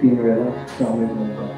3 वेळा सामूहिक ओंकार.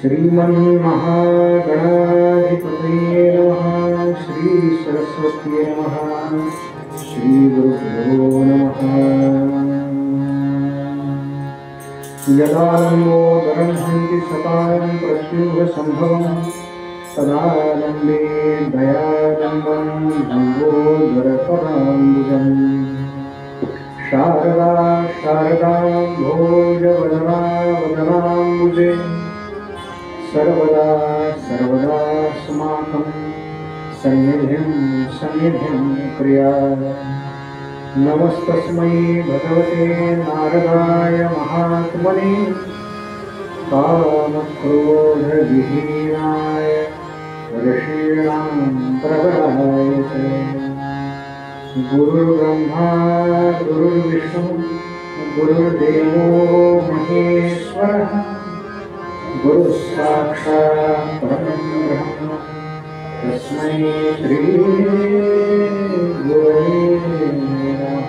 श्रीमन्महागणाधिपतये नमः. श्री सरस्वती नमः. श्री गुरुभ्यो नमः. यदानन्दो गरंहन्ति सतां प्रत्युग्रसम्भवं तदानन्दे दयानन्दं भङ्गोदरपदाम्बुजम्. शारदा शारदाम्भोजवदना वदनाम्बुजे सर्वदा सर्वदास्माकं सन्निधिं प्रिया. नमस्तस्मै भगवते नारदाय महात्मने कामक्रोधविहीनाय ऋषीणां प्रवराय च. गुरुर्ब्रह्मा गुरुर्विष्णु गुरुर्देवो महेश्वरः. गुरु साक्षात् परब्रह्म तस्मै श्री गुरवे नमः.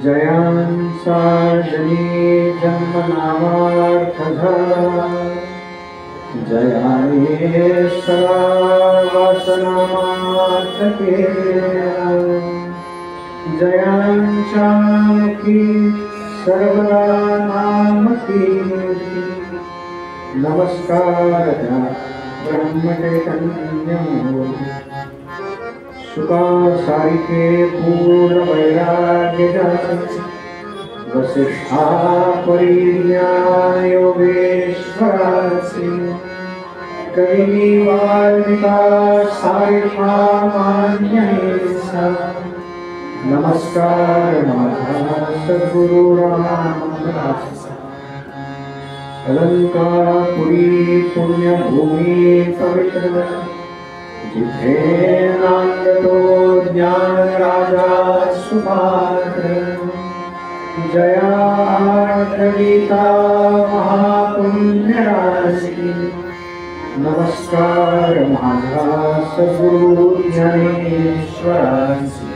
जयांसा जनी जन्मनामार्थधा जयाने वासनामार्थके जयांचामुखी सर्वदा नाम कीर्ति. नमस्कार ब्रह्मचैतन्यं सुखासारिके पूर्ण वैराग्यजातं वसिष्ठापरिज्ञान योगेश्वरासि कवि वाल्मीका सारिकामान्यैः. नमस्कार माता सद्गुरु रामदास. अलंकापुरी पुण्यभूमि पवित्र जिथे नांदतो ज्ञान राजा सुपात्र. जया महापुण्य राशि. नमस्कार माझा सद्गुरु ज्ञानेश्वरासी.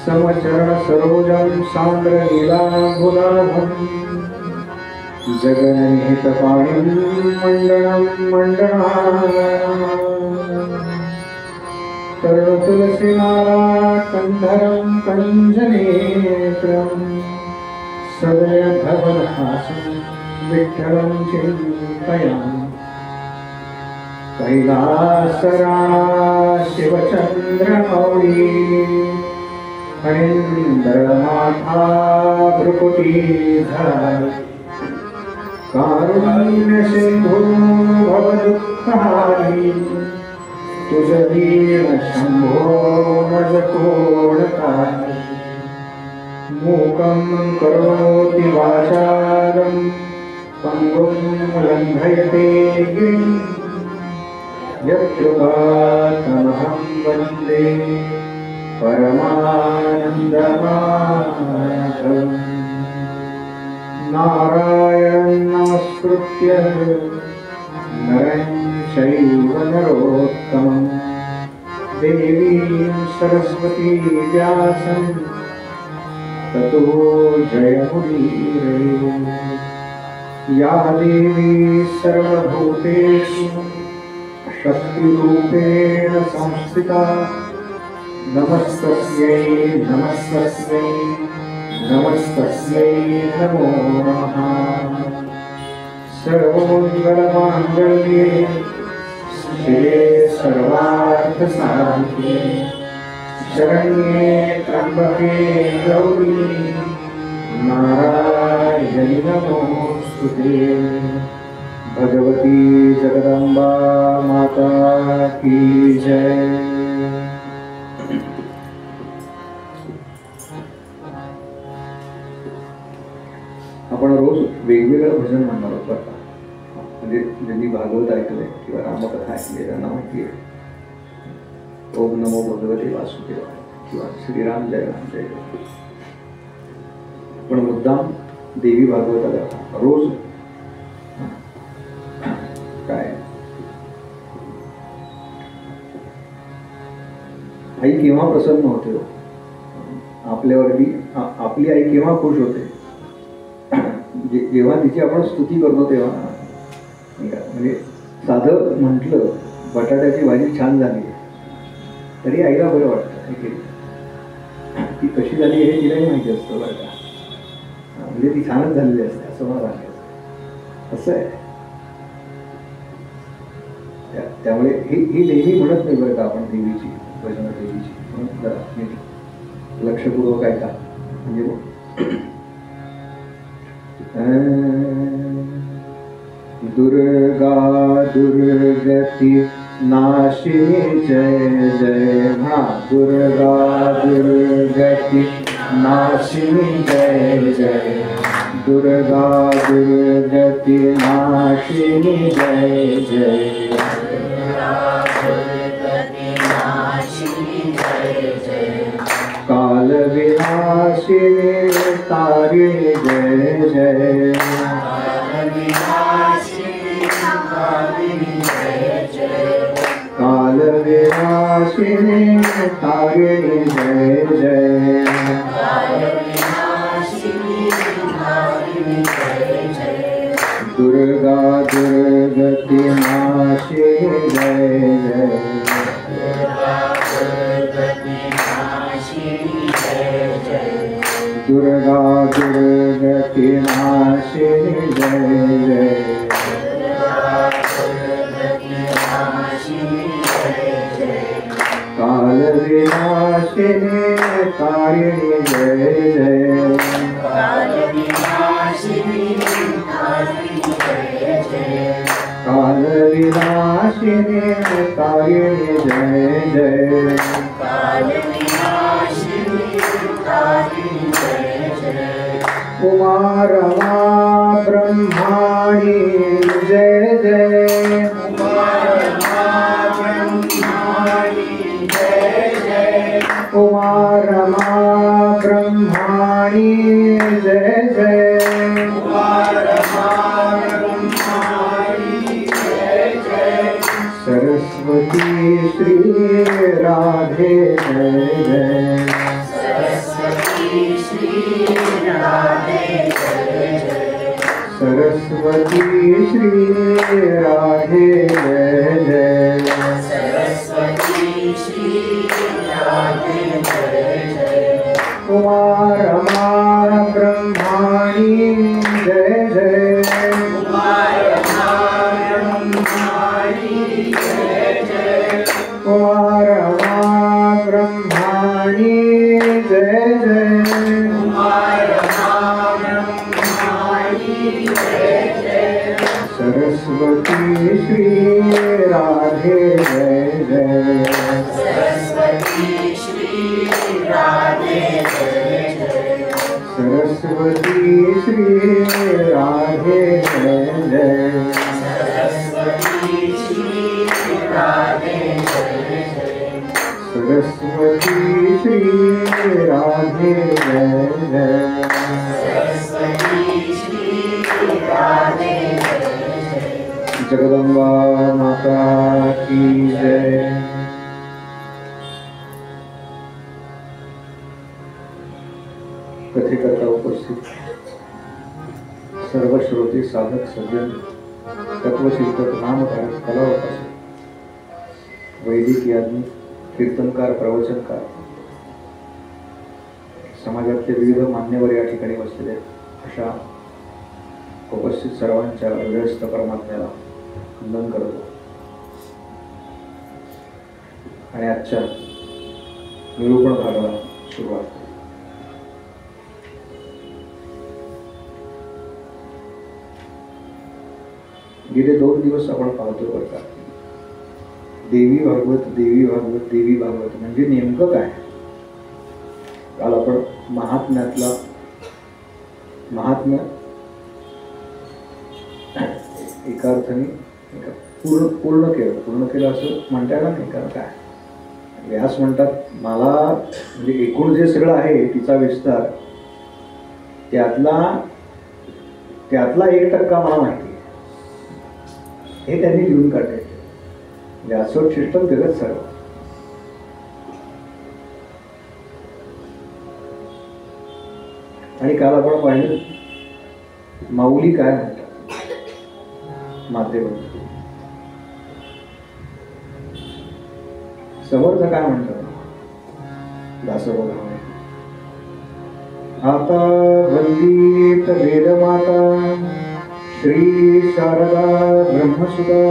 समचरण सरोजं सांद्र लीलाभुलाभं जगन्निहितपाणिं मण्डनं मण्डनानाम्. तरुणतुलसीमाला कन्धरं कञ्जनेत्रं सदयधवलहासं विठ्ठलं चिन्तयामि. कैलासराणा शिवचन्द्रमौळी फणीन्द्रमाथा भ्रुकुटीधर. कारुण्यसिन्धु भवदुःखहारी तुझ दीन शंभो मजकोणकारी. मूकं करोति वाचालं पंगुं लंघयते गिरिं. यत्कृपातमहं वन्दे परमानन्दमाधवम्. नारायणं नमस्कृत्य नरं चैव नरोत्तमं देवीं सरस्वती व्यासं ततो जयमुदीरये. या देवी सर्वभूतेषु शक्तिरूपेण संस्थिता. नमस्तस्यै नमस्तस्यै नमस्तस्यै नमो नमः। सर्वमङ्गलमाङ्गल्ये शिवे सर्वार्थसाधिके शरण्ये त्र्यम्बके गौरी नारायणि नमोस्तुते। भगवती जगदम्बा माता की जय। आपण रोज वेगवेगळं भजन म्हणणार आहोत बरं का. म्हणजे ज्यांनी भागवत ऐकलंय किंवा रामकथा ऐकली त्यांना माहिती आहे ओम नमो भगवते वासुदेवाय किंवा श्रीराम जय राम जय जय. पण मुद्दाम देवी भागवताला रोज काय आई केव्हा प्रसन्न होते हो आपल्यावरती. आपली आई केव्हा खुश होते जेव्हा तिची आपण स्तुती करतो तेव्हा. म्हणजे साधं म्हटलं बटाट्याची भाजी छान झाली तरी आईला बरं वाटतं. ती कशी झाली हे तिलाही माहिती असतं बरं का. म्हणजे ती छानच झालेली असते असं मला वाटतं. असं आहे. त्यामुळे ही नेहमी म्हणत नाही बरं का आपण देवीची भजन देवीची म्हणून जरा लक्षपूर्वक ऐका. म्हणजे दुर्गा दुर्गती नाशिनी जय जय. हा दुर्गा दुर्गती नाशिनी जय जय. दुर्गा दुर्गती नाशिनी जय जय. काल विनाशिनी तारिणी जय जय. काल विनाशिनी तारिणी जय जय. दुर्गा दुर्गति नाशिनी जय जय. दुर्गा दुर्गति नाशिनी जय जय. काल विनाशिनी तारिणी जय जय. काल विनाशिनी तारिणी जय जय. उमा रमा ब्रह्माणी जय जय. उमा रमा ब्रह्माणी जय जय. सरस्वती श्री राधे जय जय. सरस्वती श्री राधे जय जय. उमा रमा ब्रह्माणी जय जय. उमा रमा ब्रह्माणी जय जय. सरस्वती श्री राधे जय जय. सरस्वती श्री राधे जय जय. सरस्वती श्री राधे जय जय. जगदम्बा माता की जय. कथेकर्ता उपस्थित सर्व श्रोते साधक सज्जन तत्वचिंतक नामधारक कलावंत वैदिक याज्ञिक कीर्तनकार प्रवचनकार समाजातले विविध मान्यवर या ठिकाणी बसलेले अशा उपस्थित सर्वांच्या हृदयस्थ परमात्म्याला वंदन करतो आणि आजच्या निरूपण भागाला सुरुवात करतो. गेले 2 दिवस आपण पाहतो बरं का, देवी भागवत देवी भागवत देवी भागवत म्हणजे नेमकं काय. काल आपण महात्म्यातला महात्म्य एका अर्थाने पूर्ण केलं असं म्हणता येणार नाही. कारण काय व्यास म्हणतात मला म्हणजे एकूण जे सगळं आहे तिचा विस्तार त्यातला 1% मला माहिती आहे हे त्यांनी लिहून काढले. व्यासोच्छिष्टम जगत सर्व. आणि काल आपण पाहिलं माऊली काय म्हणतात मातेवर, समर्थ काय म्हणतात दासबोध. आता वंदित वेदमाता श्री शारदा ब्रह्मसुता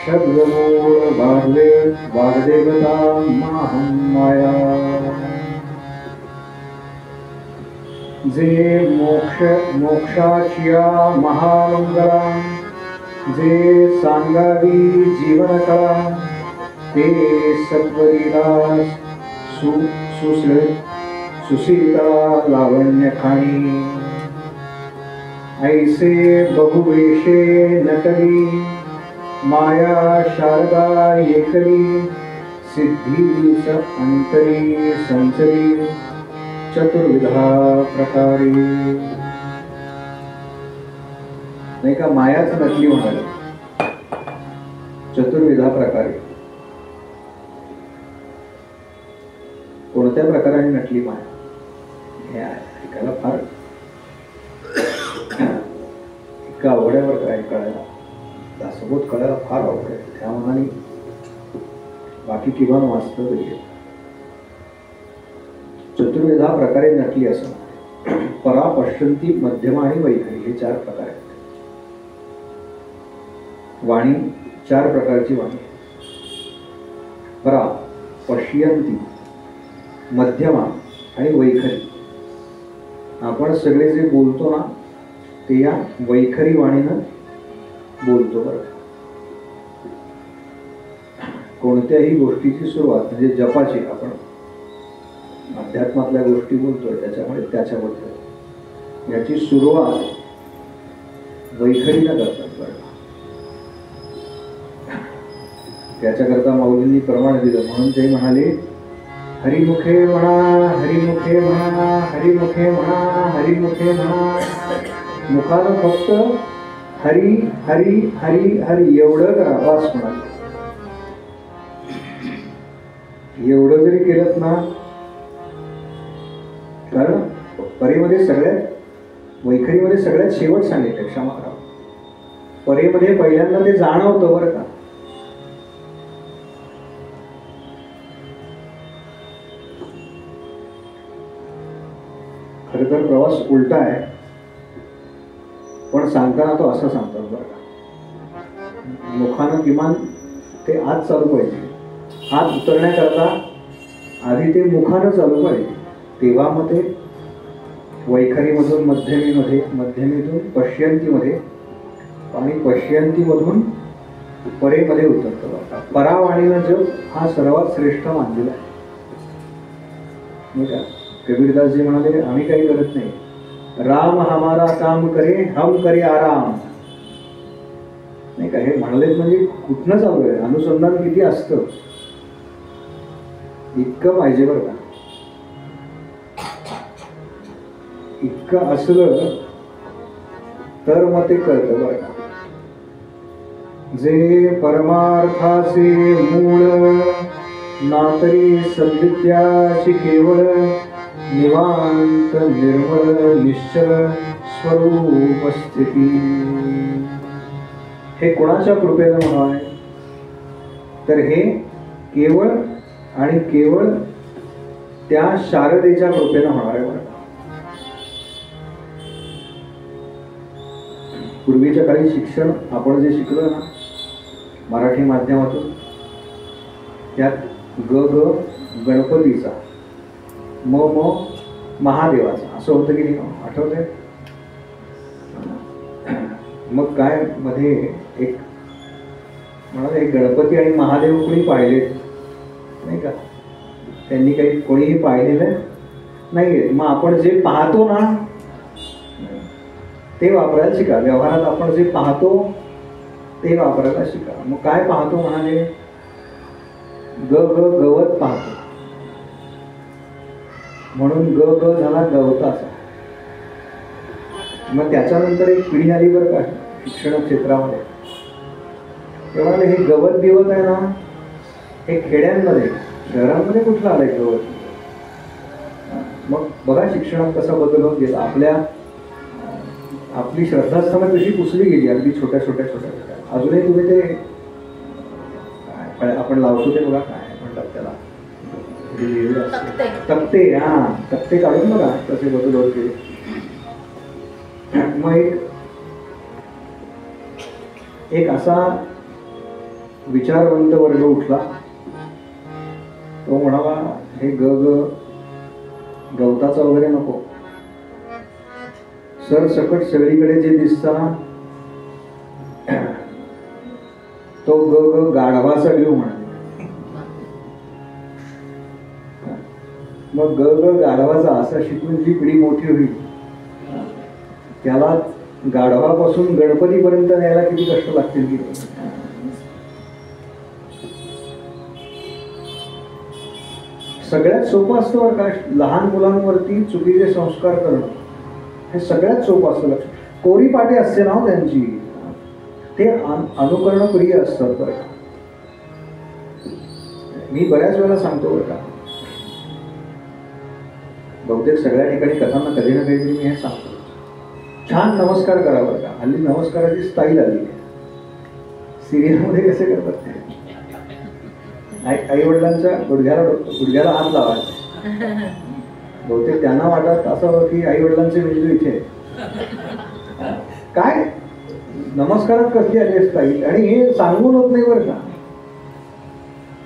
शब्दमूळ वाग्देवता माहं माया. जे मोक्षाचिया महामंगला जे सांगावी जीवनकळा ते सत्वरीला सुशीतळा लावण्य खाणी. ऐसे बहुवेशे नटली माया शारदा एकली सिद्धीच अंतरी संचरी चतुर्विधा प्रकारे. नाही का मायाच नटली म्हणाली चतुर्विधा प्रकारे. कोणत्या प्रकाराने नटली माया हे ऐकायला फार इतका अवघड्यावर काय कळायला दासबोध कळायला फार अवघड आहे. त्या मनाने बाकी किमान वाचतं तरी चतुर्विधा प्रकारे नटली असं. परा पश्यंती मध्यमा आणि वैखरी हे 4 प्रकार आहेत. वाणी 4 प्रकारची वाणी. परा पश्यंती मध्यमा आणि वैखरी. आपण सगळे जे बोलतो ना ते या वैखरी वाणीनं बोलतो. बरं कोणत्याही गोष्टीची सुरुवात म्हणजे जपाची आपण अध्यात्मातल्या गोष्टी बोलतोय त्याच्याबद्दल याची सुरुवात वैखरीनं करतात. बरं त्याच्याकरता माऊलींनी प्रमाण दिलं म्हणून ते म्हणाले हरिमुखे म्हणा हरिमुखे म्हणा हरिमुखे म्हणा हरिमुखे म्हणा. मुखानं फक्त हरी हरी हरी हरी एवढं करा वास म्हणाले. एवढं जरी केलं ना कारण परेमध्ये सगळ्यात वैखरीमध्ये सगळ्यात शेवट सांगितलं क्षमा करा. परेमध्ये पहिल्यांदा ते जाणवतं बरं का. खरं तर प्रवास उलटा आहे पण सांगताना तो असं सांगतात बरं का. मुखानं किमान ते आत चालू पाहिजे. आत उतरण्याकरता आधी ते मुखानं चालू पाहिजे. तेव्हा मग ते वैखरीमधून मध्यमेतून पश्यंतीमध्ये आणि पश्यंतीमधून परेमध्ये उतरतं. परावाणीनं जग हा सर्वात श्रेष्ठ मानलेला आहे. कबीरदासजी म्हणाले आम्ही काही करत नाही. राम हमारा काम करे हम करे आराम. नाही का हे म्हणाले म्हणजे कुठनं चालू आहे अनुसंधान किती असतं इतकं पाहिजे बरं का. इतकं असलं तर मग ते कळतं बरं का. जे परमार्थाचे मूळ नातरी सद्विद्याची केवळ निवांत निर्मळ निश्चल स्वरूप स्थिती. हे कोणाच्या कृपेनं म्हणाय तर हे केवळ आणि केवळ त्या शारदेच्या कृपेनं होणार आहे. बरं, पूर्वीच्या काळी शिक्षण आपण जे शिकलो ना मराठी माध्यमातून, त्यात ग ग गणपतीचा, म म महादेवाचा असं होतं की नाही, आठवतंय? मग काय मध्ये एक म्हणाले गणपती आणि महादेव कोणी पाहिले नाही का, त्यांनी काही कोणीही पाहिलेलं नाहीये. मग आपण जे पाहतो ना ते वापरायला शिका. व्यवहारात आपण जे पाहतो ते वापरायला शिका. मग काय पाहतो म्हणाले, ग ग गवत पाहतो, म्हणून ग ग झाला गवताचा. मग त्याच्यानंतर एक पिढी आली बरं का शिक्षण क्षेत्रामध्ये, ते म्हणाले हे गवत बिवत आहे ना हे खेड्यांमध्ये, शहरांमध्ये कुठलं आलंय गवत. मग बघा शिक्षणात कसा बदल होत गेला. आपली श्रद्धास्थानं कशी पुसली गेली अगदी छोट्या छोट्या छोट्या छोट्या. अजूनही तुम्ही ते काय आपण लावतो ते बघा, काय म्हणतात त्याला, तक्ते. हा, तक्ते काढून बघा कसे बदल होत गेले. मग एक असा विचारवंत वर्ग उठला, तो म्हणाला हे ग ग गवताचा वगैरे नको, सरसकट सगळीकडे जे दिसतं ना तो ग ग गाढवाचा घेऊ म्हणाले. मग ग ग गाढवाचा असं शिकून जी पिढी मोठी होईल त्याला गाढवापासून गणपतीपर्यंत न्यायला किती कष्ट लागतील की. सगळ्यात सोपं असतं बरं का लहान मुलांवरती चुकीचे संस्कार करणं, हे सगळ्यात सोपं असतं. कोरी पाटी असते ना त्यांची, ते अनुकरणप्रिय असतात बरं का. मी बऱ्याच वेळेला सांगतो बरं का, बहुतेक सगळ्या ठिकाणी कथांना कधी ना कधीतरी मी हे सांगतो, छान नमस्कार करा बरं का. हल्ली नमस्काराची स्टाईल आली आहे. सिरियलमध्ये कसे करतात ते, आई वडिलांच्या गुडघ्याला हात लावायचा. बहुतेक त्यांना वाटत असं की आई वडिलांचे मेंदू इथे काय नमस्कारात कसली आली स्टाईल. आणि हे सांगून होत नाही बरं का,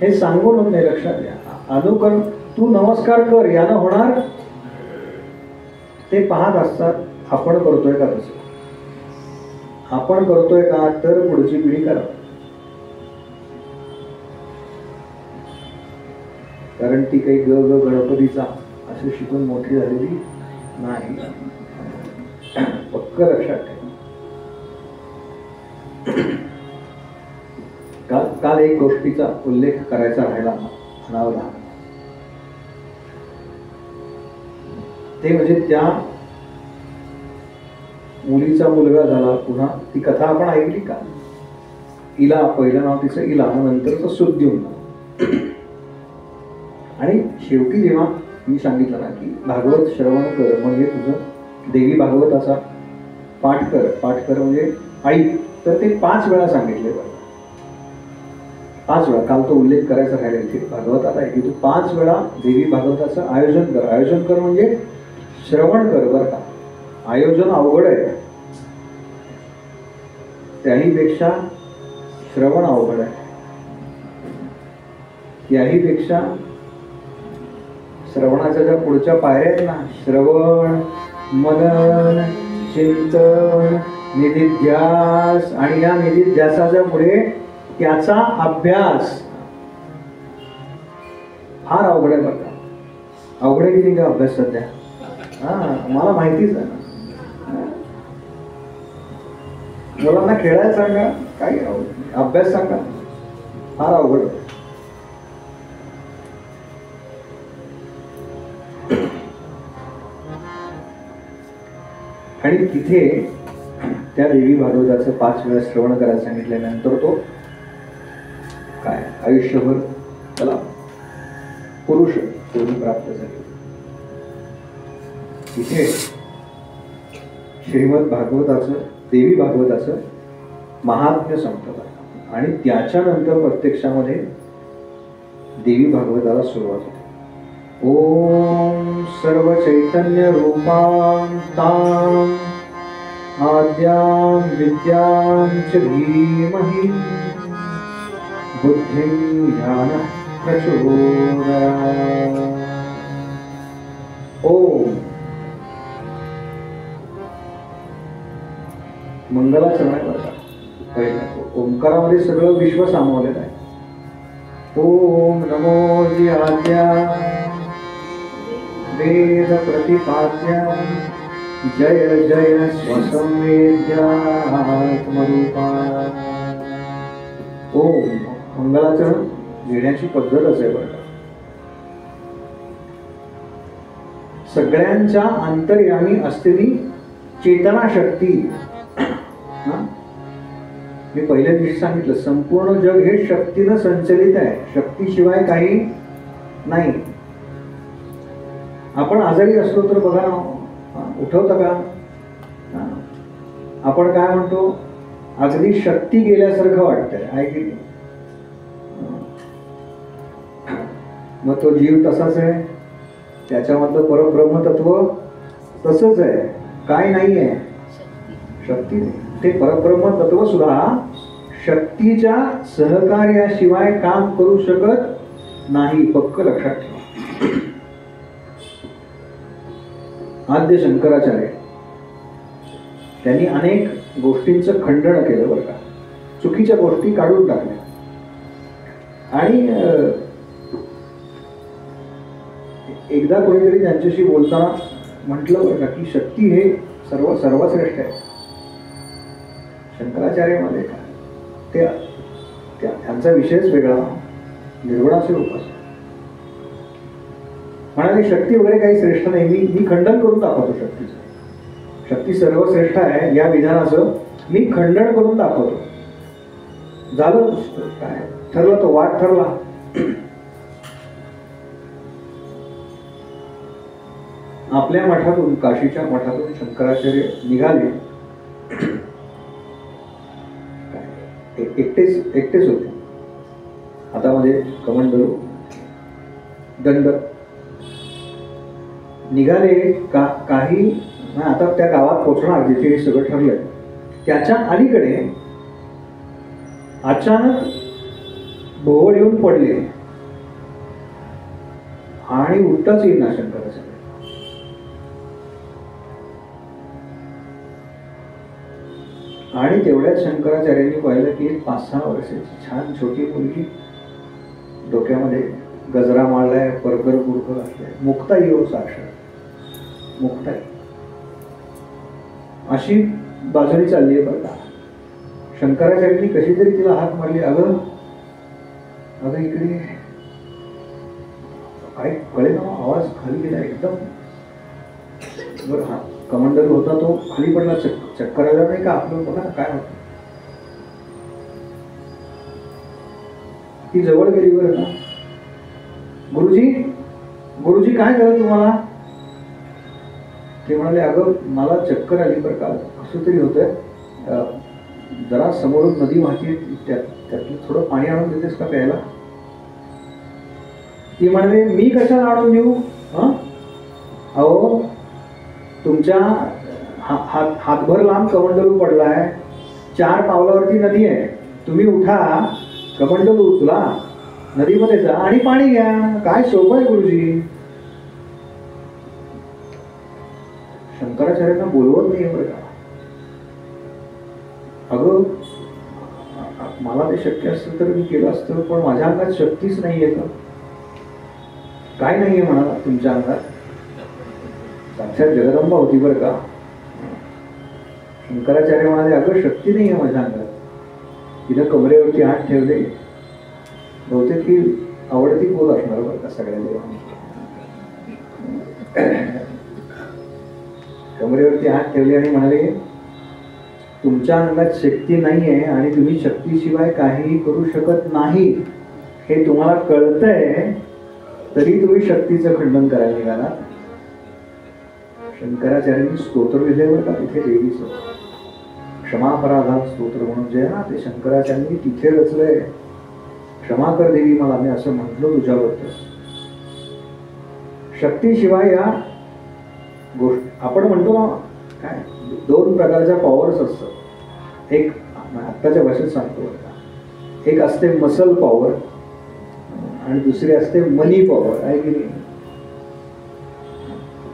हे सांगून होत नाही, लक्षात घ्या. अनुकरण, तू नमस्कार कर यानं होणार, ते पाहत असतात आपण करतोय का, तसं आपण करतोय का, तर पुढची पिढी करा. कारण ती काही ग ग गणपतीचा असं शिकून मोठी झालेली नाही. पक्क लक्षात ठेवा. काल एक गोष्टीचा उल्लेख करायचा राहिला म्हणावा, ते म्हणजे त्या मुलीचा मुलगा झाला. पुन्हा ती कथा आपण ऐकली का, इला, पहिलं नाव तिचं इला, नंतरचं सुद्युम्न. आणि शेवटी जेव्हा मी सांगितलं ना की भागवत श्रवण कर म्हणजे तुझं देवी भागवताचा पाठ कर म्हणजे ऐक, तर ते 5 वेळा सांगितले बरं. 5 वेळा. काल तो उल्लेख करायचा राहिला इथे. भागवतात आहे की तू 5 वेळा देवी भागवताचं आयोजन कर म्हणजे श्रवण कर बरं का. आयोजन अवघड आहे, त्याहीपेक्षा श्रवण अवघड आहे. त्याहीपेक्षा श्रवणाच्या ज्या पुढच्या पायऱ्या आहेत ना, श्रवण, मनन, चिंतन, निधिध्यास, आणि या निधिध्यासाच्या पुढे त्याचा अभ्यास, फार अवघड आहे बरं का. अवघड आहे की नाही का अभ्यास सध्या? मला माहितीच आहे. मुलांना खेळायला सांगा, काही अभ्यास सांगा, फार अवघड आहे. आणि तिथे त्या देवी भागवताचं 5 वेळा श्रवण करायला सांगितल्यानंतर तो काय आयुष्यभर त्याला पुरुष पूर्ण प्राप्त झाले. इथे श्रीमद भागवताचं, देवी भागवताचं महात्म्य संपत आणि त्याच्यानंतर प्रत्यक्षामध्ये देवी भागवताला सुरुवात होते. ओम सर्व चैतन्य रूपां तां आद्यां विद्यां च धीमहि बुद्धिं ज्ञानः प्रचोदयात्। ओम मंगलाचरण आहे बरं का. पहिलं ओंकारामध्ये सगळं विश्व सामावलेलं आहे. ओम नमो जी आद्या वेद प्रतिपाद्या जय जय स्वसंवेद्या आत्मरूपा. ओम मंगलाचरण घेण्याची पद्धतच आहे बरं. सगळ्यांच्या अंतर्यामी असलेली चेतना शक्ती. मी पहिल्या दिवशी सांगितलं, संपूर्ण जग हे शक्तीनं संचलित आहे. शक्तीशिवाय काही नाही. आपण आजारी असलो तर बघा उठवतं का? आपण काय म्हणतो, अगदी शक्ती गेल्यासारखं वाटतंय आहे की नाही? मग तो जीव तसाच आहे, त्याच्यामधलं परब्रह्म तत्व तसंच आहे. काय नाही आहे? शक्ती. ते परब्रह्म तत्व सुद्धा शक्तीच्या सहकार्याशिवाय काम करू शकत नाही. पक्क लक्षात ठेवा. आद्य शंकराचार्य त्यांनी अनेक गोष्टींचं खंडन केलं बरं का. चुकीच्या गोष्टी काढून टाकल्या. आणि एकदा कोणीतरी त्यांच्याशी बोलताना म्हटलं बरं का की शक्ती हे सर्वश्रेष्ठ आहे. शंकराचार्यामध्ये काय त्यांचा विषयच वेगळा, निर्गुणाचे उपासना. म्हणाले शक्ती वगैरे काही श्रेष्ठ नाही. मी खंडन करून दाखवतो शक्तीचं. शक्ती सर्वश्रेष्ठ आहे या विधानाचं मी खंडन करून दाखवतो. झालं काय ठरलं, तो वाद ठरला. आपल्या मठातून, काशीच्या मठातून शंकराचार्य निघाले. एकटेच होते. हातामध्ये कमंडलू, दंड. निघाले काही आता त्या गावात पोहोचणार जिथे हे सगळं ठरलंय. त्याच्या अलीकडे अचानक भोवळ येऊन पडले आणि उठताच येईल ना शंकराचार्य. आणि तेवढ्याच शंकराचार्यांनी पाहिलं की 5-6 वर्षाची छान छोटी मुलगी, डोक्यामध्ये गजरा माळलाय, परकर बुरकर असलाय, मुक्ताई हो साक्षात मुक्ताई अशी बाजूने चालली आहे बरं का. शंकराचार्यांनी कशी तरी तिला हात मारली. अगं इकडे काय कळे ना, आवाज खाली गेला एकदम. बरं हा कमंडल होता तो खाली पडला. चक्कर आला नाही का आपलं? बघा काय होतं. ती जवळ गेली बरं का. गुरुजी काय झालं तुम्हाला? ते म्हणाले अगं मला चक्कर आली बरं का, कसं तरी होतंय. जरा समोरून नदी वाहते, त्यातलं थोडं पाणी आणून देतेस का प्यायला? ती म्हणाले मी कशाला आणून देऊ? अहो तुमच्या हातभर लांब कमंडलू पडलाय, 4 पावलावरती नदी आहे. तुम्ही उठा, कमंडलू उचला, नदीमध्ये जा आणि पाणी घ्या. काय सोपं आहे गुरुजी. शंकराचार्यांना बोलवत नाही बरं का. अगं मला ते शक्य असतं तर मी केलं असतं, पण माझ्या अंगात शक्तीच नाहीये. का काय नाहीये म्हणाला तुमच्या अंगात? साक्षात जगदंबा होती बरं का. शंकराचार्य म्हणाले अगं शक्ती नाहीये माझ्या अंगात. तिनं कमरेवरती हात ठेवले. बहुतेक ती आवडती बोल असणार बरं का सगळ्या देवांनी. कमरेवरती हात ठेवले आणि म्हणाले तुमच्या अंगात शक्ती नाहीये आणि तुम्ही शक्तीशिवाय काहीही करू शकत नाही हे तुम्हाला कळतंय, तरी तुम्ही शक्तीचं खंडन करायला निघाला. शंकराचार्यांनी स्तोत्र लिहिले बरं का तिथे देवीचं, क्षमापराधात स्तोत्र म्हणून जे ना ते शंकराचार्यांनी तिथे रचलंय. क्षमा कर देवी मला, मी असं म्हटलो तुझ्याबद्दल. शक्तीशिवाय या गोष्टी आपण म्हणतो ना, काय दोन प्रकारच्या पॉवर्स असतात. एक आत्ताच्या भाषेत सांगतो बघा, एक असते मसल पॉवर आणि दुसरी असते मनी पॉवर. आहे की नाही?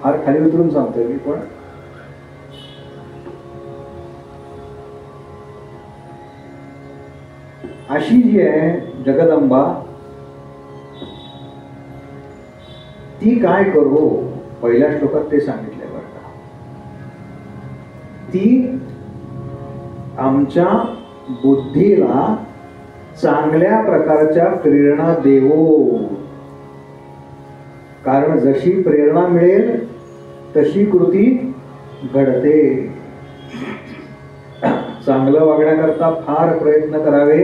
फार खाली उतरून सांगतोय मी, पण अशी जी आहे जगदंबा, ती काय करू? पहिल्या श्लोकात ते सांगितलंय बरं का. ती आमच्या बुद्धीला चांगल्या प्रकारच्या प्रेरणा देवो. कारण जशी प्रेरणा मिळेल तशी कृती घडते. चांगलं वागण्याकरता फार प्रयत्न करावे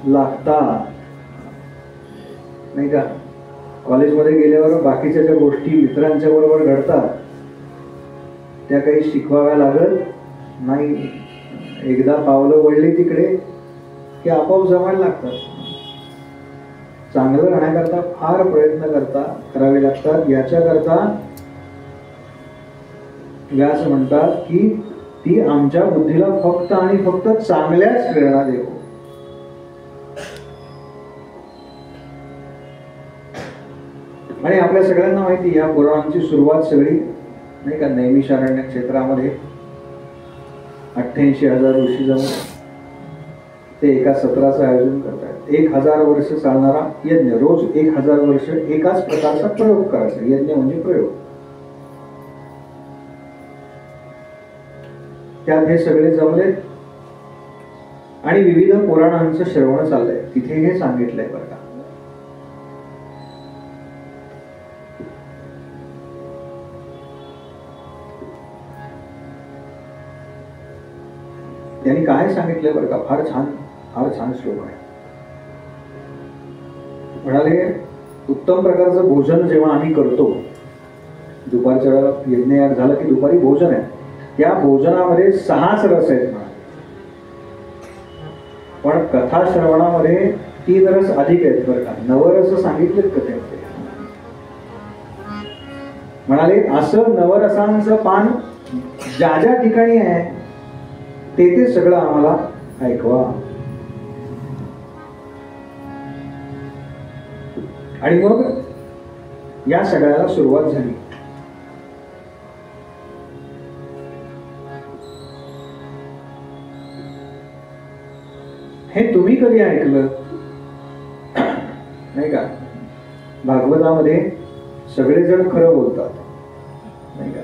लागतात, नाही का? कॉलेजमध्ये गेल्यावर बाकीच्या ज्या गोष्टी मित्रांच्या बरोबर घडतात त्या काही शिकवाव्या लागत नाही. एकदा पावलं वळली तिकडे की आपोआप जमायला लागतात. चांगलं राहण्याकरता फार प्रयत्न करावे लागतात. याच्याकरता व्यास म्हणतात की ती आमच्या बुद्धीला फक्त आणि फक्त चांगल्याच प्रेरणा देव. आणि आपल्या सगळ्यांना माहिती, या पुराणांची सुरुवात सगळी, नाही का, नैमिषारण्य क्षेत्रामध्ये 88,000 ऋषी जमून ते एका सत्राचं आयोजन करतात. 1000 वर्ष चालणारा यज्ञ, रोज 1000 वर्ष एकाच प्रकारचा प्रयोग करायचा. यज्ञ म्हणजे प्रयोग. त्यात हे सगळे जमले आणि विविध पुराणांचं श्रवण चाललंय. तिथे हे सांगितलंय बरं का. त्यांनी काय सांगितलंय बरं का, फार छान श्लोक आहे. म्हणाले, उत्तम प्रकारचं भोजन जेव्हा आम्ही करतो, दुपारच्या वेळेला यज्ञ झालं की दुपारी भोजन आहे, त्या भोजनामध्ये 6च रस आहेत म्हणा. पण कथा श्रवणामध्ये 3 रस अधिक आहेत बरं का. 9 रस सांगितलेत कथेमध्ये. म्हणाले, असं 9 रसांचं पान ज्या ज्या ठिकाणी आहे ते सगळं आम्हाला ऐकवा. आणि मग या सगळ्याला सुरुवात झाली. हे तुम्ही कधी ऐकलं नाही का? भागवतामध्ये सगळेजण खरं बोलतात, नाही का?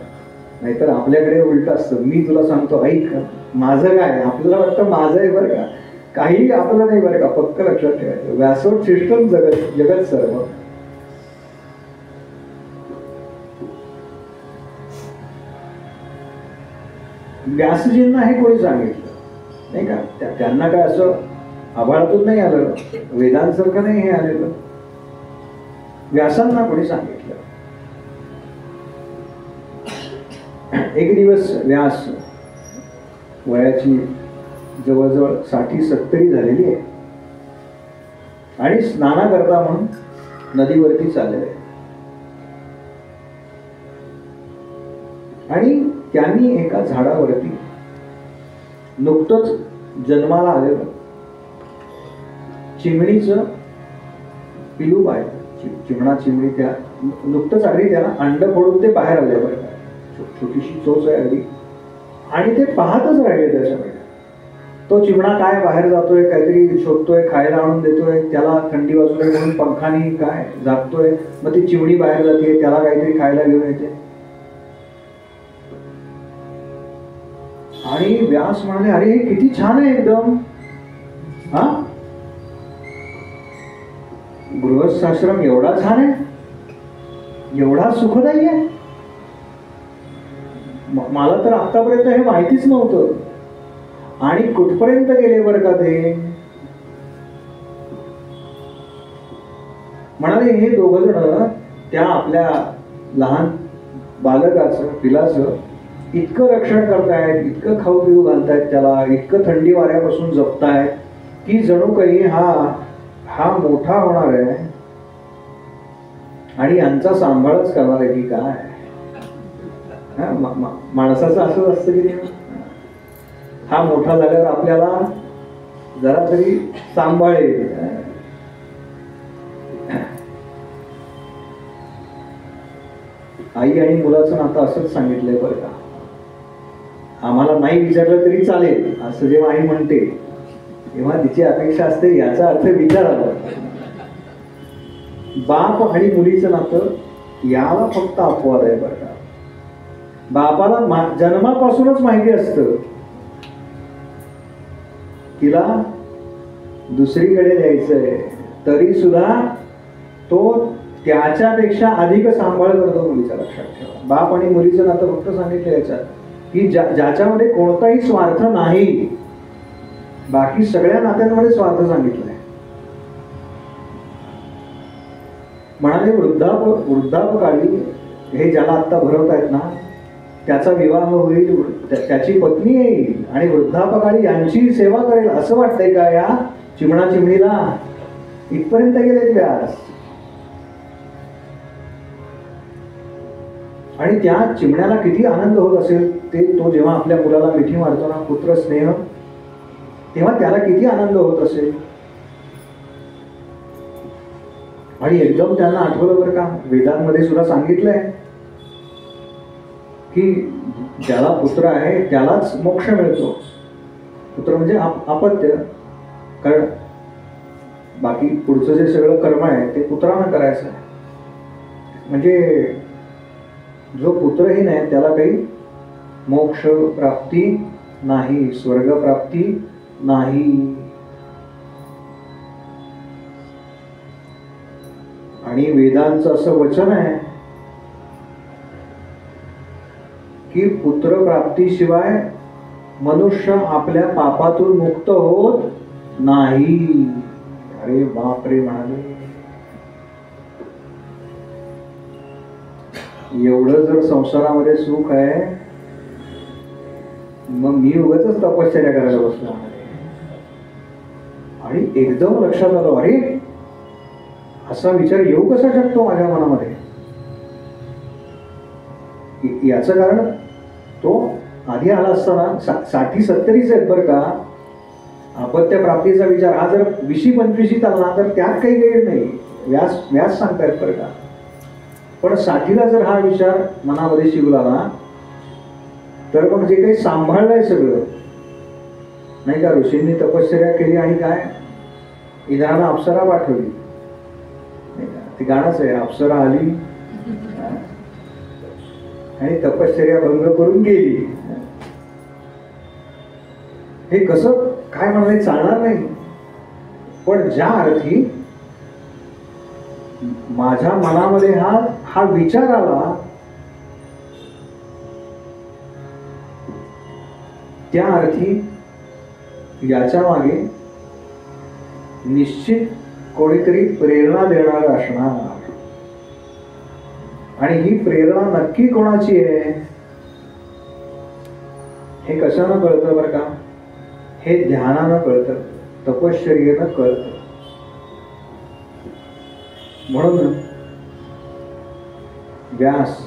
नाहीतर आपल्याकडे उलट असतं. मी तुला सांगतो ऐक, माझं काय, आपल्याला वाटतं माझं आहे बरं का, काही आपलं नाही बरं का. फक्त लक्षात ठेवायचं, व्यासोच्छिष्टम जगत सर्व. व्यासजींना हे कोणी सांगितलं नाही का? त्यांना काय असं आभाळातून नाही आलं, वेदांसारखं नाही हे आलेलं. व्यासांना कोणी सांगितलं. एक दिवस व्यास, वयाची जवळजवळ 60-70 झालेली आहे, आणि स्नानाकरता म्हणून नदीवरती चाललेले. आणि त्यांनी एका झाडावरती नुकतंच जन्माला आलेलं चिमणीचं पिलू पाहिलं. चिमणा चिमणी त्या नुकतंच अगदी त्याला अंड फोडून ते बाहेर आले बरं का. छोटीशी चोच आहे अगदी, आणि ते पाहतच राहिले त्याच्याकडे. तो चिमणा काय बाहेर जातोय, काहीतरी शोधतोय, खायला आणून देतोय, त्याला थंडी वाजतोय म्हणून पंखानी काय झाकतोय. मग ती चिमणी बाहेर जाते, त्याला काहीतरी खायला घेऊन येते. आणि व्यास म्हणाले, अरे हे किती छान आहे एकदम. हा, गृहस्थाश्रम एवढा छान आहे, एवढा सुखदायी आहे. मला तर आतापर्यंत हे माहितीच नव्हतं. आणि कुठपर्यंत गेले बरं का ते. म्हणाले, हे दोघ जण त्या आपल्या लहान बालकाचं, पिलाचं इतकं रक्षण करतायत, इतकं खाऊ पिऊ घालतायत त्याला, इतकं थंडी वाऱ्यापासून जपतायत की जणू काही हा मोठा होणार आहे आणि यांचा सांभाळच करणार आहे की काय. माणसाचं असंच असतं की हा मोठा झाल्यावर आपल्याला जरा तरी सांभाळेल. आई आणि मुलाचं नातं असंच सांगितलंय बरं का. आम्हाला नाही विचारलं तरी चालेल असं जेव्हा आई म्हणते तेव्हा तिची अपेक्षा असते याचा अर्थ विचारावा. बाप आणि मुलीचं नातं याला फक्त अपवाद आहे बरं का. बापाला जन्मापासूनच माहिती असतं तिला दुसरीकडे द्यायचंय, तरी सुद्धा तो त्याच्यापेक्षा अधिक सांभाळ करतो मुलीचा. लक्षात ठेवा, बाप आणि मुलीचं नातं फक्त सांगितलं याच्यात की ज्याच्यामध्ये कोणताही स्वार्थ नाही. बाकी सगळ्या नात्यांमध्ये स्वार्थ सांगितलाय. म्हणाले वृद्धापकाळी हे ज्याला आता भरवतायत ना त्याचा विवाह होईल, त्याची पत्नी येईल आणि वृद्धापकाळी यांची सेवा करेल असं वाटतंय का या चिमणा चिमणीला? इथपर्यंत गेलेत व्यास. आणि त्या चिमण्याला किती आनंद होत असेल ते तो जेव्हा आपल्या मुलाला मिठी मारतो ना, पुत्र स्नेह, तेव्हा त्याला किती आनंद होत असेल. आणि एकदम त्यांना आठवलं बरं का, वेदांमध्ये सुद्धा सांगितलंय की ज्याला पुत्र आहे त्यालाच मोक्ष मिळतो. पुत्र म्हणजे अपत्य, कारण बाकी पुढचं जे सगळं कर्म आहे ते पुत्रानं करायचं आहे. म्हणजे जो पुत्रहीन आहे त्याला काही मोक्ष प्राप्ती नाही, स्वर्ग प्राप्ती नाही. आणि वेदांचं असं वचन आहे की पुत्र प्राप्तीशिवाय मनुष्य आपल्या पापातून मुक्त होत नाही. अरे बापरे, म्हणाले एवढं जर संसारामध्ये सुख आहे मग मी उगाचच तपश्चर्या करायला बसलो. आणि एकदम लक्षात आलं, अरे असा विचार येऊ कसा शकतो माझ्या मनामध्ये. याचं कारण तो आधी आला असताना 60-70 आहेत बरं का. अपत्य प्राप्तीचा विचार हा जर 20-25 आला तर त्यात काही गैर नाही. व्यास सांगतायत बरं का. पण 60ला जर हा विचार मनामध्ये शिवला ना तर मग जे काही सांभाळलंय सगळं नाही का, ऋषींनी तपश्चर्या केली आणि काय इंद्राला अप्सरा पाठवली. ते गाणंच आहे, अप्सरा आली आणि तपश्चर्या भंग करून गेली. हे कसं काय म्हणाले चालणार नाही. पण ज्या अर्थी माझ्या मनामध्ये हा विचार आला त्या अर्थी याच्या मागे निश्चित कोणीतरी प्रेरणा देणार असणार. आणि ही प्रेरणा नक्की कोणाची आहे हे कशानं कळतं बरं का. हे ध्यानानं कळतं, तपश्चर्येनं कळतं. म्हणून व्यास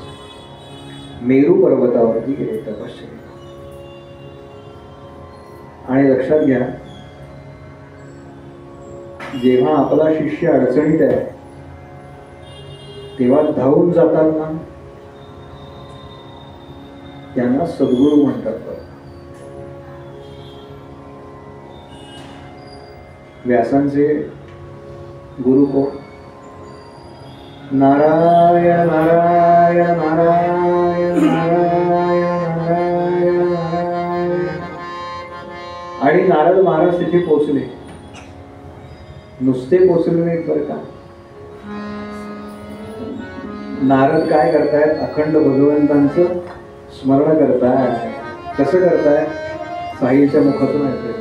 मेरू पर्वतावरती गेले तपश्चर्या. आणि लक्षात घ्या, जेव्हा आपला शिष्य अडचणीत आहे तेव्हा धावून जातात ना त्यांना सद्गुरू म्हणतात. व्यासांचे गुरु कोण? नारायण नारायण नारायण नारायण नारायण. आणि नारद महाराज तिथे पोचले. नुसते पोचले नाहीत बरं का. नारद काय करतायत, अखंड भगवंतांचं स्मरण करताय. कसं करताय? साईच्या मुखातून ऐकतंय.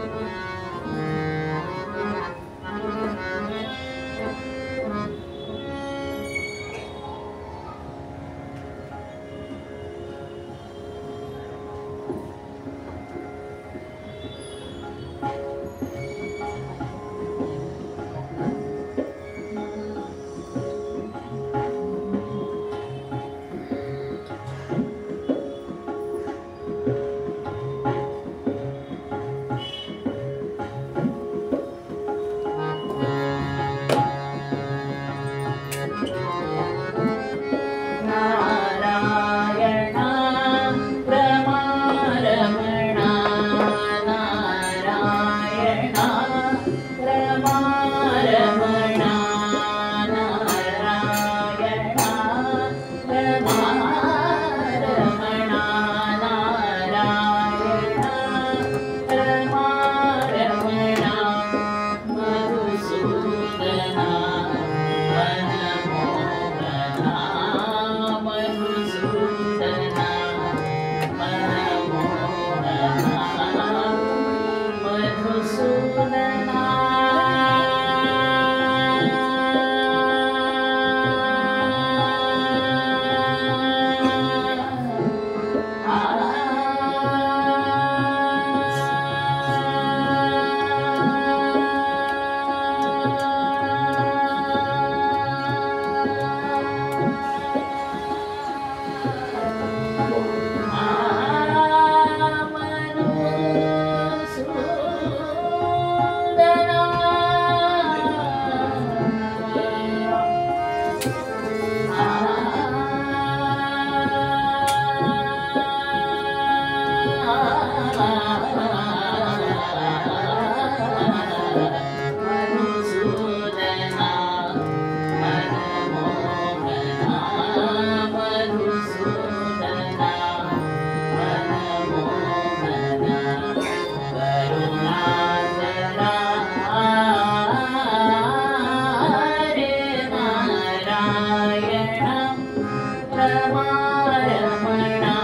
रमारमणा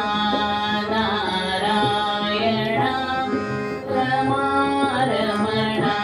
नारायण रमारमणा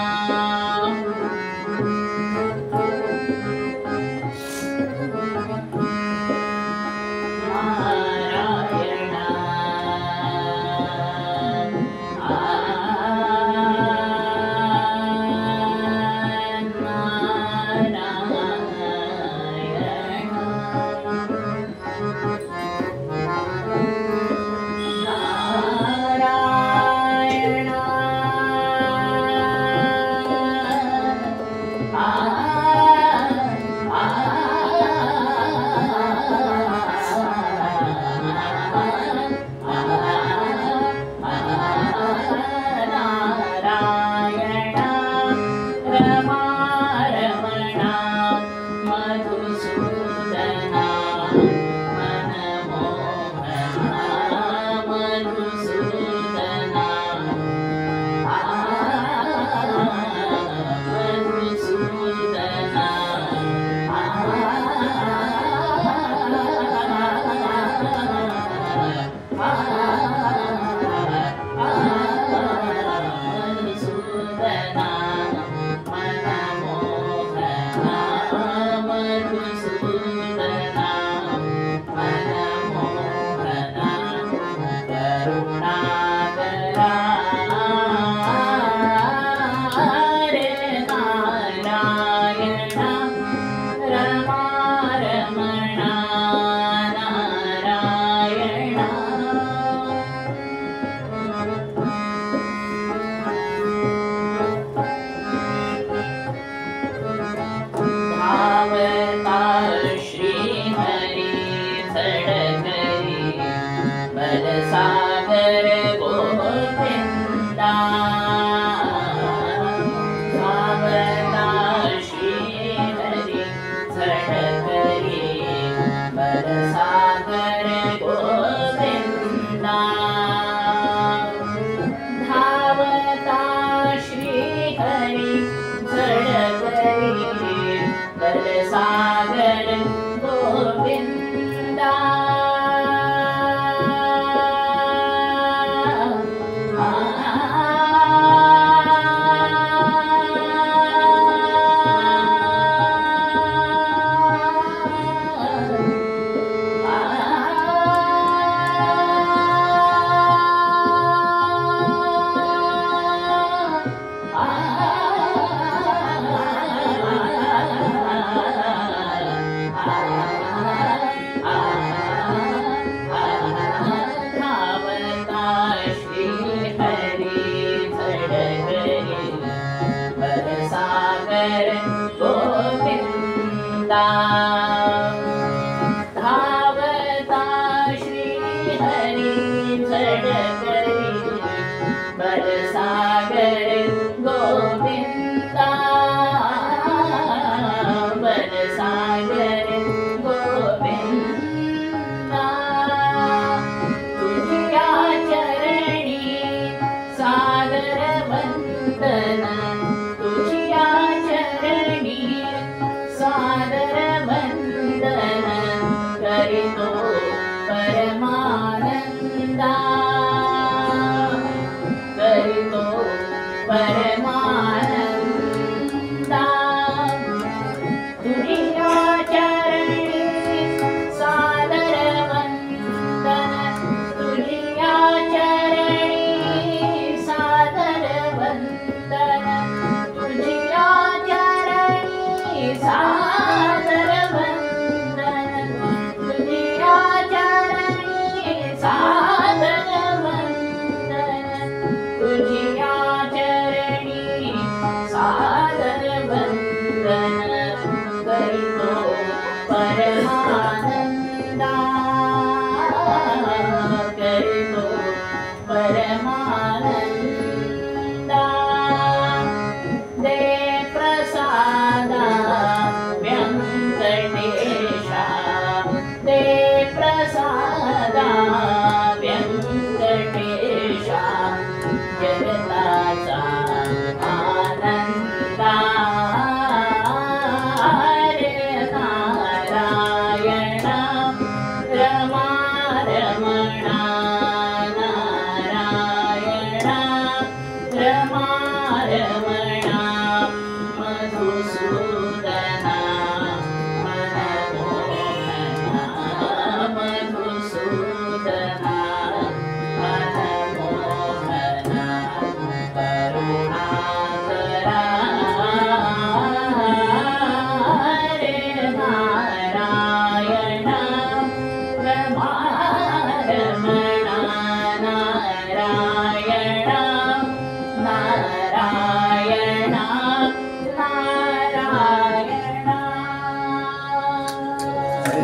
सागर गोविंदा सावता श्री हरि सडकरी बल सागर गोविंदा धावता श्री हरि सडकरी बल सागर गोविंदा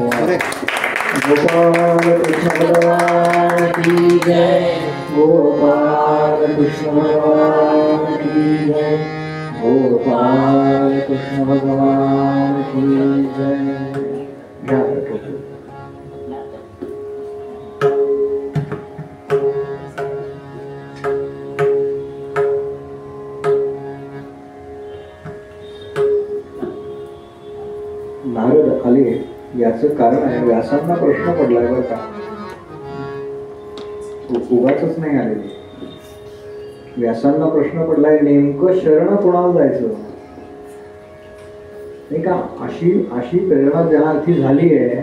गोपाल कृष्ण भगवान की जय, गोपाल कृष्ण भगवान की जय, गोपाल कृष्ण भगवान की जय। घ्या फोटो. नारद आले याचं कारण आहे, व्यासांना प्रश्न पडलाय बरं का, उगाच नाही आलेले. व्यासांना प्रश्न पडलाय नेमकं शरण कोणाला जायचं नाही का. अशी प्रेरणा ज्या अर्थी झाली आहे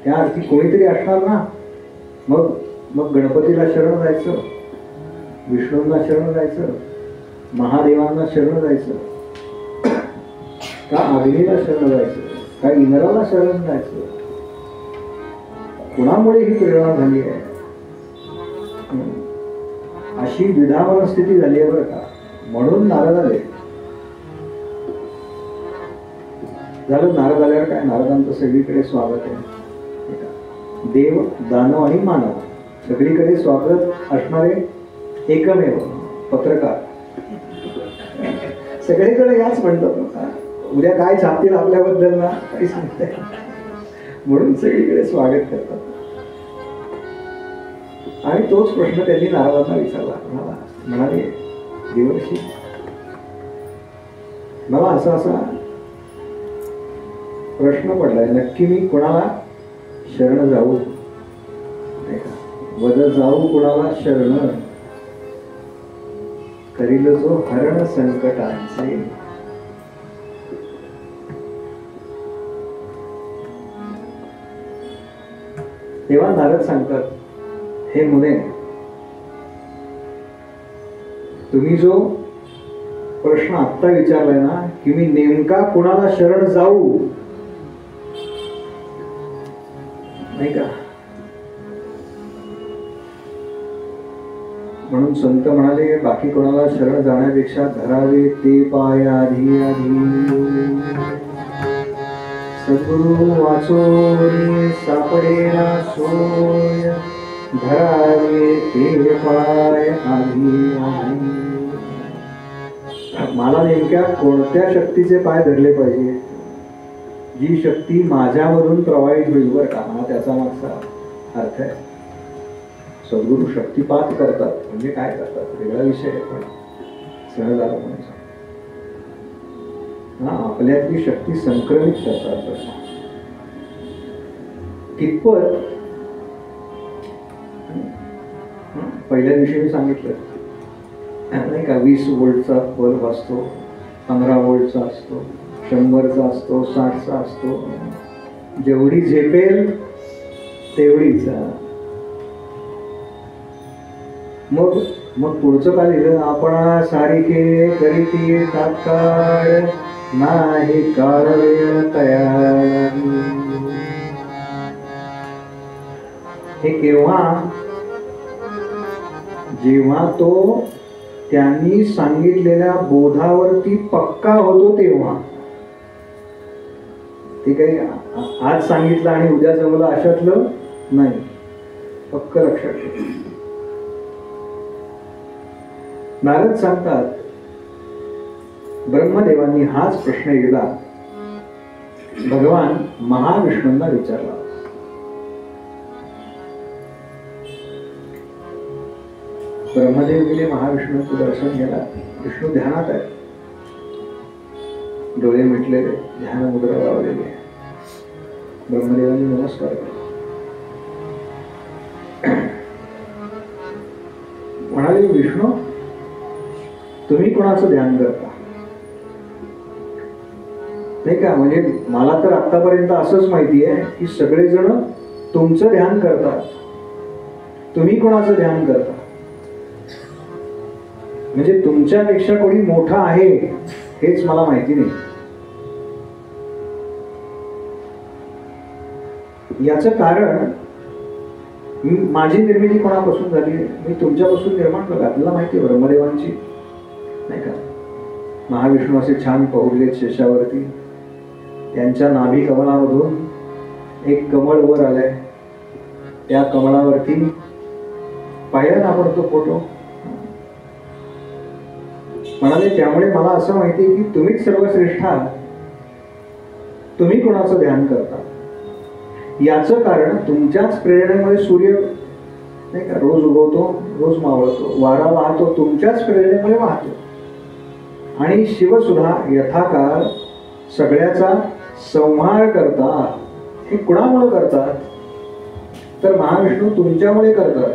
त्या अर्थी कोणीतरी असणार ना. मग गणपतीला शरण जायचं, विष्णूंना शरण जायचं, महादेवांना शरण जायचं का, अग्नीला शरण जायचं का, इंद्राला शरण जायचं. कुणामुळे ही प्रेरणा झाली आहे. अशी विधावन स्थिती झाली आहे बरं का. म्हणून नारद आले. झालं नारद आल्यावर काय, नारदांचं सगळीकडे स्वागत आहे. देव, दानव आणि मानव सगळीकडे स्वागत असणारे एकमेव पत्रकार. सगळीकडे याच म्हणतात, उद्या काय छापतील आपल्याबद्दल ना काही सांगता येत, म्हणून सगळीकडे स्वागत करतात. आणि तोच प्रश्न त्यांनी नारदांना विचारला. म्हणाले देवर्षी, मला असा प्रश्न पडलाय, नक्की मी कोणाला शरण जाऊ, वद जाऊ कोणाला शरण, करील जो हरण संकटांचे. तेव्हा नारद सांगतात, हे मुने, तुम्ही जो प्रश्न आत्ता विचारलाय ना की मी नेमका कोणाला शरण जाऊ, नाही का, म्हणून संत म्हणाले बाकी कोणाला शरण जाण्यापेक्षा धरावे ते पाय आधी आधी, सद्गुरु वाचोनी सापडेना सोय, धरावे ते पाय आधी आधी. मला नेमक्या कोणत्या शक्तीचे पाय धरले पाहिजे, जी शक्ती माझ्यामधून प्रवाहित होईल बरं का, हा त्याचा मागचा अर्थ आहे. सद्गुरु शक्तिपात करतात म्हणजे काय करतात वेगळा विषय आहे, पण सहज आला म्हणायचं हा, आपल्यातली शक्ती संक्रमित करतात. कितपत, पहिल्या दिवशी मी सांगितलं नाही का, 20 व्होल्टचा बल्ब असतो, 15 व्होल्टचा असतो, 100चा असतो, 60चा असतो, जेवढी झेपेल तेवढीच. मग पुढचं काय लिहिलं, आपण सारिके करीती तात्काळ नाही काळ वेळ तयार. हे केव्हा, जेव्हा तो त्यांनी सांगितलेल्या बोधावरती पक्का होतो तेव्हा. ते काही आज सांगितलं आणि उद्या जमलं अशातलं नाही, पक्क लक्षात ठेव. नारद सांगतात, ब्रह्मदेवांनी हाच प्रश्न एकदा भगवान महाविष्णूंना विचारला. ब्रह्मदेव गेले महाविष्णूंचं दर्शन घ्यायला. विष्णू ध्यानात आहे, डोळे मिटलेले, ध्यान मुद्रा लावलेली आहे. ब्रह्मदेवांनी नमस्कार केला. म्हणाले, विष्णू तुम्ही कोणाचं ध्यान करता नाही का, म्हणजे मला तर आतापर्यंत असंच माहिती आहे की सगळेजण तुमचं ध्यान करतात, तुम्ही कोणाचं ध्यान करता, म्हणजे तुमच्यापेक्षा कोणी मोठा आहे हेच मला माहिती नाही. याचं कारण, माझी निर्मिती कोणापासून झाली, मी तुमच्यापासून निर्माण झाला. आपल्याला माहिती आहे ब्रह्मदेवांची नाही का, महाविष्णू असे छान पहुडलेत शेषावरती, त्यांच्या नाभी कमलामधून एक कमळ वर आलंय, त्या कमळावरती पाहिला ना आपण तो फोटो. म्हणाले त्यामुळे मला असं माहिती आहे की तुम्हीच सर्वश्रेष्ठ आहात. तुम्ही कोणाचं ध्यान करता याचं कारण तुमच्याच प्रेरणेमुळे सूर्य नाही का रोज उगवतो, रोज मावळतो, वारा वाहतो, तुमच्याच प्रेरणेमुळे वाहतो. आणि शिवसुद्धा यथाकाळ सगळ्याचा संहार करतात. हे कुणामुळे करतात तर महाविष्णू तुमच्यामुळे करतात.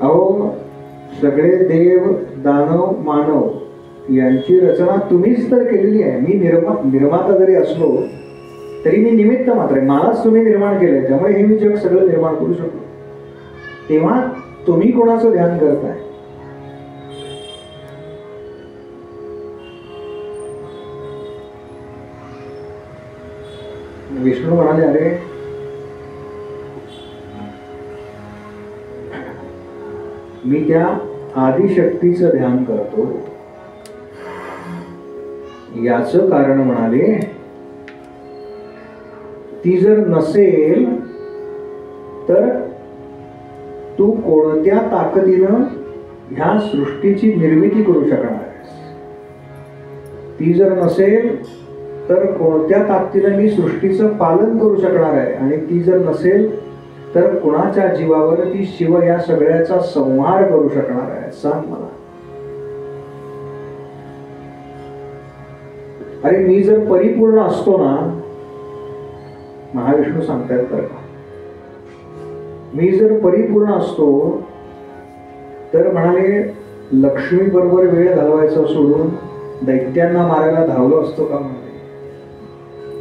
अहो सगळे देव दानव मानव यांची रचना तुम्हीच तर केलेली आहे. मी निर्माता जरी असलो तरी मी निमित्त मात्र आहे. मलाच तुम्ही निर्माण केलंय, त्यामुळे हे मी जग सगळं निर्माण करू शकतो. तेव्हा तुम्ही कोणाचं ध्यान करताय? विष्णू म्हणाले अरे मी त्या आदिशक्तीचं ध्यान करतो. याचं कारण म्हणाले ती जर नसेल तर तू कोणत्या ताकदीनं ह्या सृष्टीची निर्मिती करू शकणार आहेस? ती जर नसेल तर कोणत्या ताकदीनं मी सृष्टीचं पालन करू शकणार आहे? आणि ती जर नसेल तर कुणाच्या जीवावर ती शिव या सगळ्याचा संहार करू शकणार आहे? सांग मला. अरे मी जर परिपूर्ण असतो ना, महाविष्णू सांगतायत बरं का, मी जर परिपूर्ण असतो तर म्हणाले लक्ष्मी बरोबर वेळ घालवायचा सोडून दैत्यांना मारायला धावलो असतो का? म्हणाले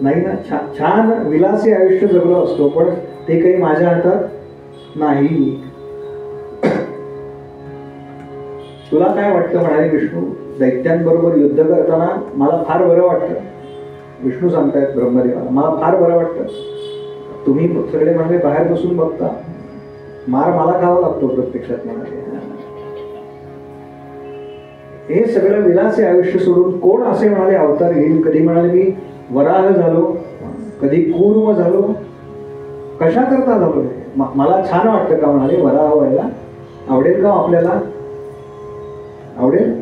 नाही ना. छान विलासी आयुष्य जगलो असतो, पण ते काही माझ्या हातात नाही. तुला काय वाटतं म्हणाले विष्णू? दैत्यांबरोबर युद्ध करताना मला फार बरं वाटतं. विष्णू सांगतायत ब्रह्मदेवाला मला फार बरं वाटतं. तुम्ही सगळे म्हणाले बाहेर बसून बघता, मार मला खावा लागतो प्रत्यक्षात. म्हणाले हे सगळं विलासी आयुष्य सोडून कोण असे म्हणाले अवतार घेईल? कधी म्हणाले मी वराह झालो, कधी कूर्म झालो, कशा करता झालो? मला छान वाटतं का म्हणाले वराह व्हायला? आवडेल का आपल्याला? आवडेल?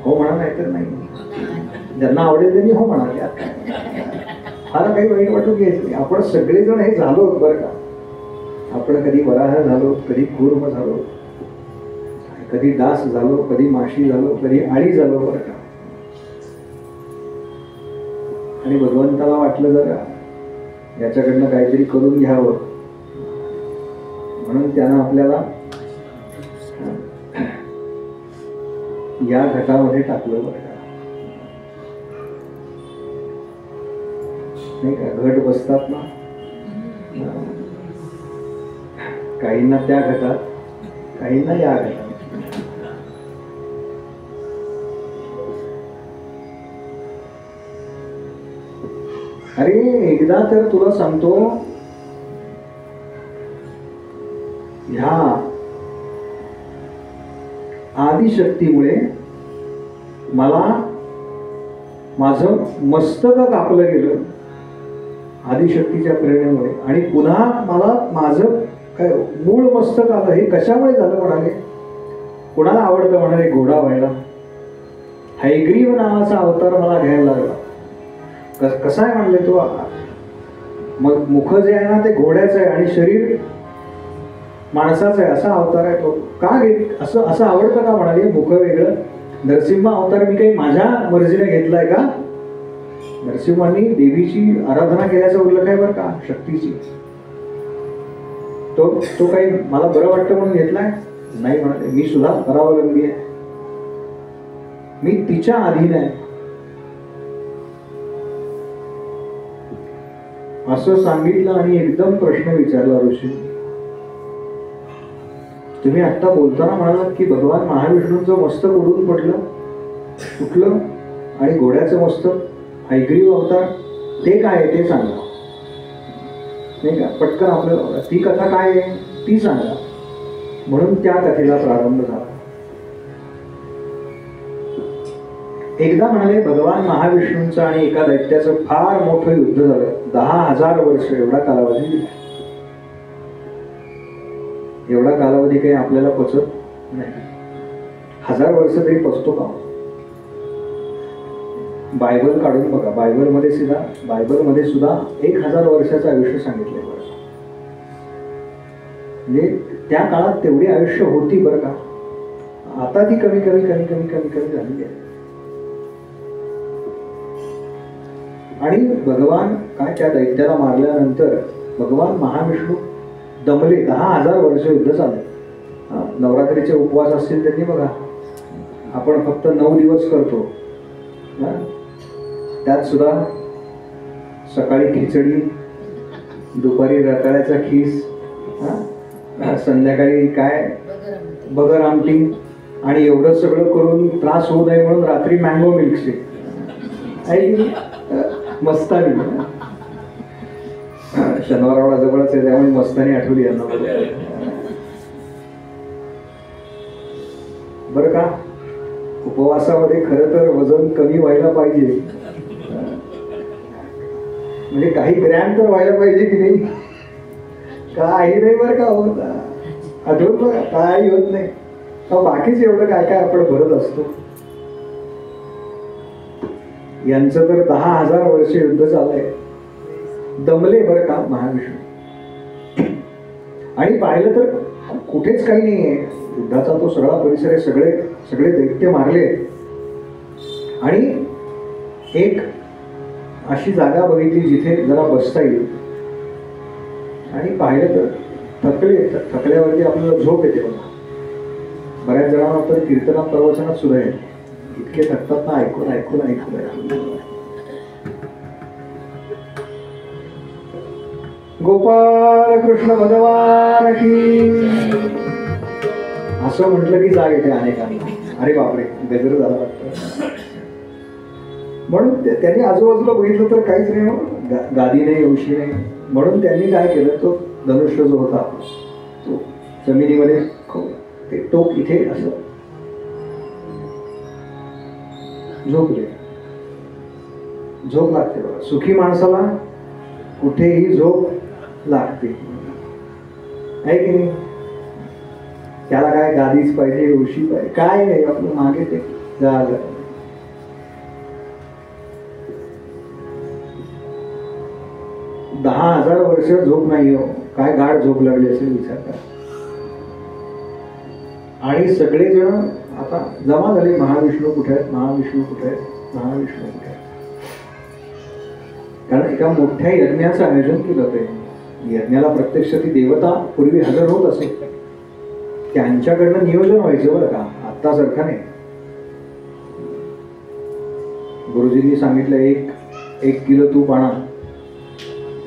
हो म्हणा, नाही तर नाही. ज्यांना आवडेल त्यांनी हो म्हणाले. फार काही वाईट वाटून घ्यायचं नाही. आपण सगळेजण हे झालो बरं का. आपण कधी वराह झालो, कधी कूर्म झालो, कधी दास झालो, कधी माशी झालो, कधी आळी झालो बरं का. आणि भगवंताला वाटलं जरा याच्याकडनं काहीतरी करून घ्यावं म्हणून त्यानं आपल्याला या घटामध्ये टाकलं बरं का. नाही का, घट बसतात ना, काहींना त्या घटात, काहींना या घटात. अरे एकदा तर तुला सांगतो, ह्या आदिशक्तीमुळे मला माझं मस्तक कापलं गेलं आदिशक्तीच्या प्रेरणेमुळे, आणि पुन्हा मला माझं काय मूळ मस्तक आलं. हे कशामुळे झालं म्हणाले? कोणाला आवडतं म्हणाले घोडा व्हायला? हैग्रीव नावाचा अवतार मला घ्यायला लागला. कसा आहे म्हणले तो? मग मुख जे आहे ना ते घोड्याचं आहे आणि शरीर माणसाचं आहे, असा अवतार आहे तो. का असं असं आवडतं का म्हणाले? मुख वेगळं. नरसिंह अवतार मी काही माझ्या मर्जीने घेतलाय का? नरसिंहांनी देवीची आराधना केल्याचा उल्लेख आहे बरं का, शक्तीची. तो काही मला बरं वाटतं म्हणून घेतलाय? नाही म्हणाले. मी सुद्धा परावलंबी आहे, मी तिच्या अधीन आहे. असं सांगितलं आणि एकदम प्रश्न विचारला ऋषी. तुम्ही आता बोलताना म्हणालात की भगवान महाविष्णूंचं मस्तक उडून पडलं, कुठलं? आणि घोड्याचं मस्तक हैग्रीव अवतार, ते काय आहे ते सांगा. नाही का, पटकन आपल्याला ती कथा काय आहे ती सांगा. म्हणून त्या कथेला प्रारंभ झाला. एकदा म्हणाले भगवान महाविष्णूंचं आणि एका दैत्याचं फार मोठं युद्ध झालं. 10,000 वर्ष एवढा कालावधी दिला. एवढा कालावधी काही आपल्याला पचत नाही. 1000 वर्ष तरी पचतो का? बायबल काढून बघा. बायबलमध्ये सुद्धा 1000 वर्षाचं आयुष्य सांगितलंय बरं. म्हणजे त्या काळात तेवढी आयुष्य होती बरं का. आता ती कमी कमी कमी कमी कमी कमी झालेली आहे. आणि भगवान काय त्या दैत्याला मारल्यानंतर भगवान महाविष्णू दमले. 10,000 वर्ष युद्ध चालले. नवरात्रीचे उपवास असतील त्यांनी बघा. आपण फक्त 9 दिवस करतो. त्यात सुद्धा सकाळी खिचडी, दुपारी रताळ्याचा खीस, संध्याकाळी काय बगर आमटी, आणि एवढं सगळं करून त्रास होऊ नये म्हणून रात्री मँगो मिल्कशेक. मस्तानी. शनिवारवाडा जवळच आहे त्यामुळे मस्तानी आठवली यांना बरं का. उपवासामध्ये खरं तर वजन कमी व्हायला पाहिजे. म्हणजे काही ग्रॅम तर व्हायला पाहिजे की नाही. काही नाही बरं का होत. आठवत बघा काही होत नाही. बाकीच एवढं काय काय आपण भरत असतो. यांचं तर 10,000 वर्ष युद्ध चाललंय. दमले बरं का महाविष्णू. आणि पाहिलं तर कुठेच काही नाहीये. युद्धाचा तो सगळा परिसर आहे. सगळे दैत्य मारले. आणि एक अशी जागा बघितली जिथे जरा बसता येईल. आणि पाहिलं तर थकल्यावरती आपल्याला झोप येते बघा. बऱ्याच जणांना तर कीर्तनात प्रवचनात सुद्धा येते. इतके थकतात ना ऐकून ऐकून ऐकून ऐकून. गोपाल कृष्ण भगवान की. असं म्हटलं की जाग येते अनेकांना. अरे बापरे गजर झाला वाटतं. म्हणून त्यांनी आजूबाजूला बघितलं तर काहीच नाही. गादी नाही, औशी नाही. म्हणून त्यांनी काय केलं, तो धनुष्य जो होता तो जमिनीमध्ये ते टोक इथे असं झोपले. झोप लागते बघा. सुखी माणसाला कुठेही झोप लागते आहे की नाही. त्याला काय गादीच पाहिजे, उशी पाहिजे, काय नाही. आपलं मागे ते झालं. दहा 10,000 वर्ष झोप नाही हो. काय गाढ झोप लागली असेल विचार करा. आणि सगळेजण आता जमा झाले. महाविष्णू कुठे आहेत, महाविष्णू कुठे आहेत, महाविष्णू कुठे आहेत. कारण एका मोठ्या यज्ञाचं आयोजन केलं होतं. यज्ञाला प्रत्यक्ष ती देवता पूर्वी हजर होत असे. त्यांच्याकडनं नियोजन व्हायचं बरं का. आत्ता सारखं नाही. गुरुजींनी सांगितलं 1 किलो तूप आणा.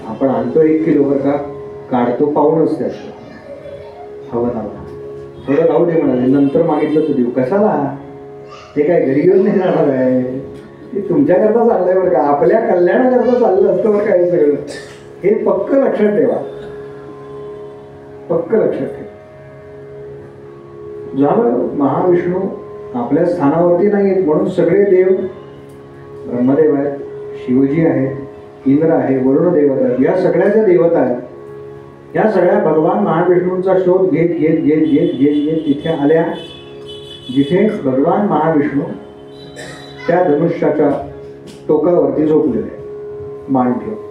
आपण आणतो 1 किलो बरं का. काढतो पाऊणच त्याचं हवनाला. थोडं राहू दे म्हणाले, नंतर मागितलं तर देऊ. कशाला? ते काय घरी घेऊन नाही जाणार आहे. ते तुमच्याकरता चाललंय बरं का. आपल्या कल्याणाकरता चाललं असतं बरं काय सगळं. हे पक्क लक्षात ठेवा. पक्क लक्षात ठेवा. झालं. महाविष्णू आपल्या स्थानावरती नाही आहेत म्हणून सगळे देव, ब्रह्मदेव आहेत, शिवजी आहेत, इंद्र आहे, वरुण देवता आहेत, या सगळ्याच्या देवता आहेत. या सगळ्या भगवान महाविष्णूंचा शोध घेत घेत घेत घेत घेत घेत तिथे आल्या जिथे भगवान महाविष्णू त्या धनुष्याच्या टोकावरती झोपलेले मान ठेवून.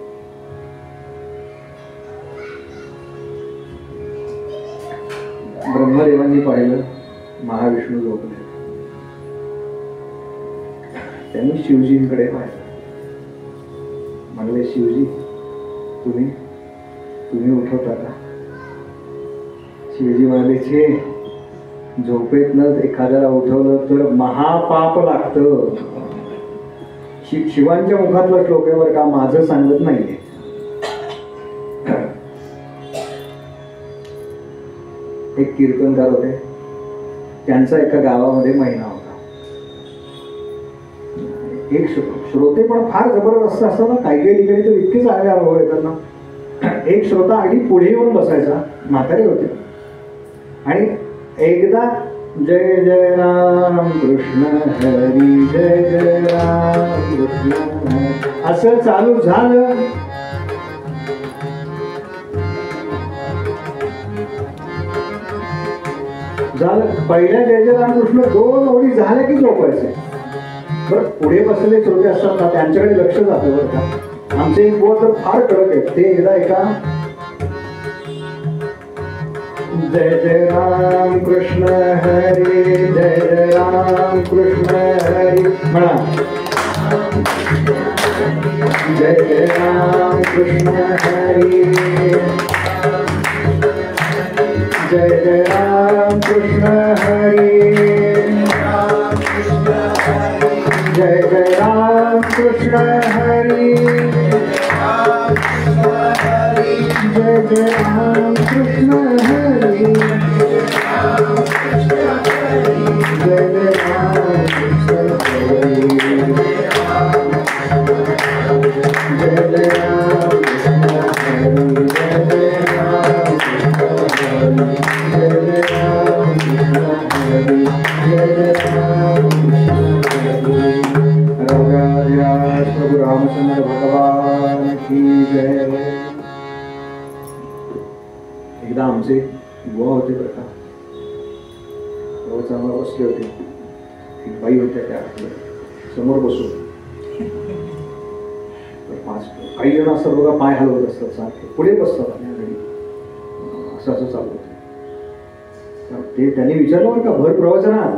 ब्रह्मदेवांनी पाहिलं महाविष्णू झोपले. त्यांनी शिवजींकडे पाहिलं. म्हणले शिवजी तुम्ही उठवता का? शिवजी म्हणाले छे, झोपेतनंच एखाद्याला उठवलं तर महापाप लागतं. शिवांच्या मुखातलं श्लोक आहे बरं का, माझं सांगत नाहीये. एक कीर्तनकार होते. त्यांचा एका गावामध्ये महिना होता. एक श्रोते पण फार जबरदस्त असतात ना. काही ठिकाणी तर इतके चांगले अनुभव येतात ना. एक श्रोता अगदी पुढे येऊन बसायचा. म्हातारे होते. आणि एकदा जय जय राम कृष्ण हरी, जय जय राम कृष्ण हरी. असं चालू झालं. पहिल्या जय जय राम कृष्ण 2 ओळी झाल्या की झोपायचे. बरं पुढे बसलेले श्रोते असतात ना, त्यांच्याकडे लक्ष जातं बरं का. आमचे एक बुवा तर फार कडक आहेत. ते एकदा एका जय जय राम कृष्ण हरी, जय जय राम कृष्ण हरी म्हणा. जय जय राम कृष्ण हरी, जय जय राम कृष्ण हरी, जय जय राम कृष्ण हरी, जय जय राम कृष्ण हरी, जय जय राम कृष्ण हरी, जय जय राम कृष्ण हरी, जय जय राम कृष्ण हरी, जय जय राम कृष्ण हरी, जय जय राम कृष्ण हरी. प्रभु रामचंद्र भगवान की जय. एकदा आमचे बुवा होते बरं का, चांगला बसले होते. एक बाई होत्या त्या समोर बसून. काही जण असतात बघा, पाय हलवत असतात सारखे, पुढे बसतात असं असं चालू होतं. ते त्यांनी विचारलं बरं का भर प्रवचनात,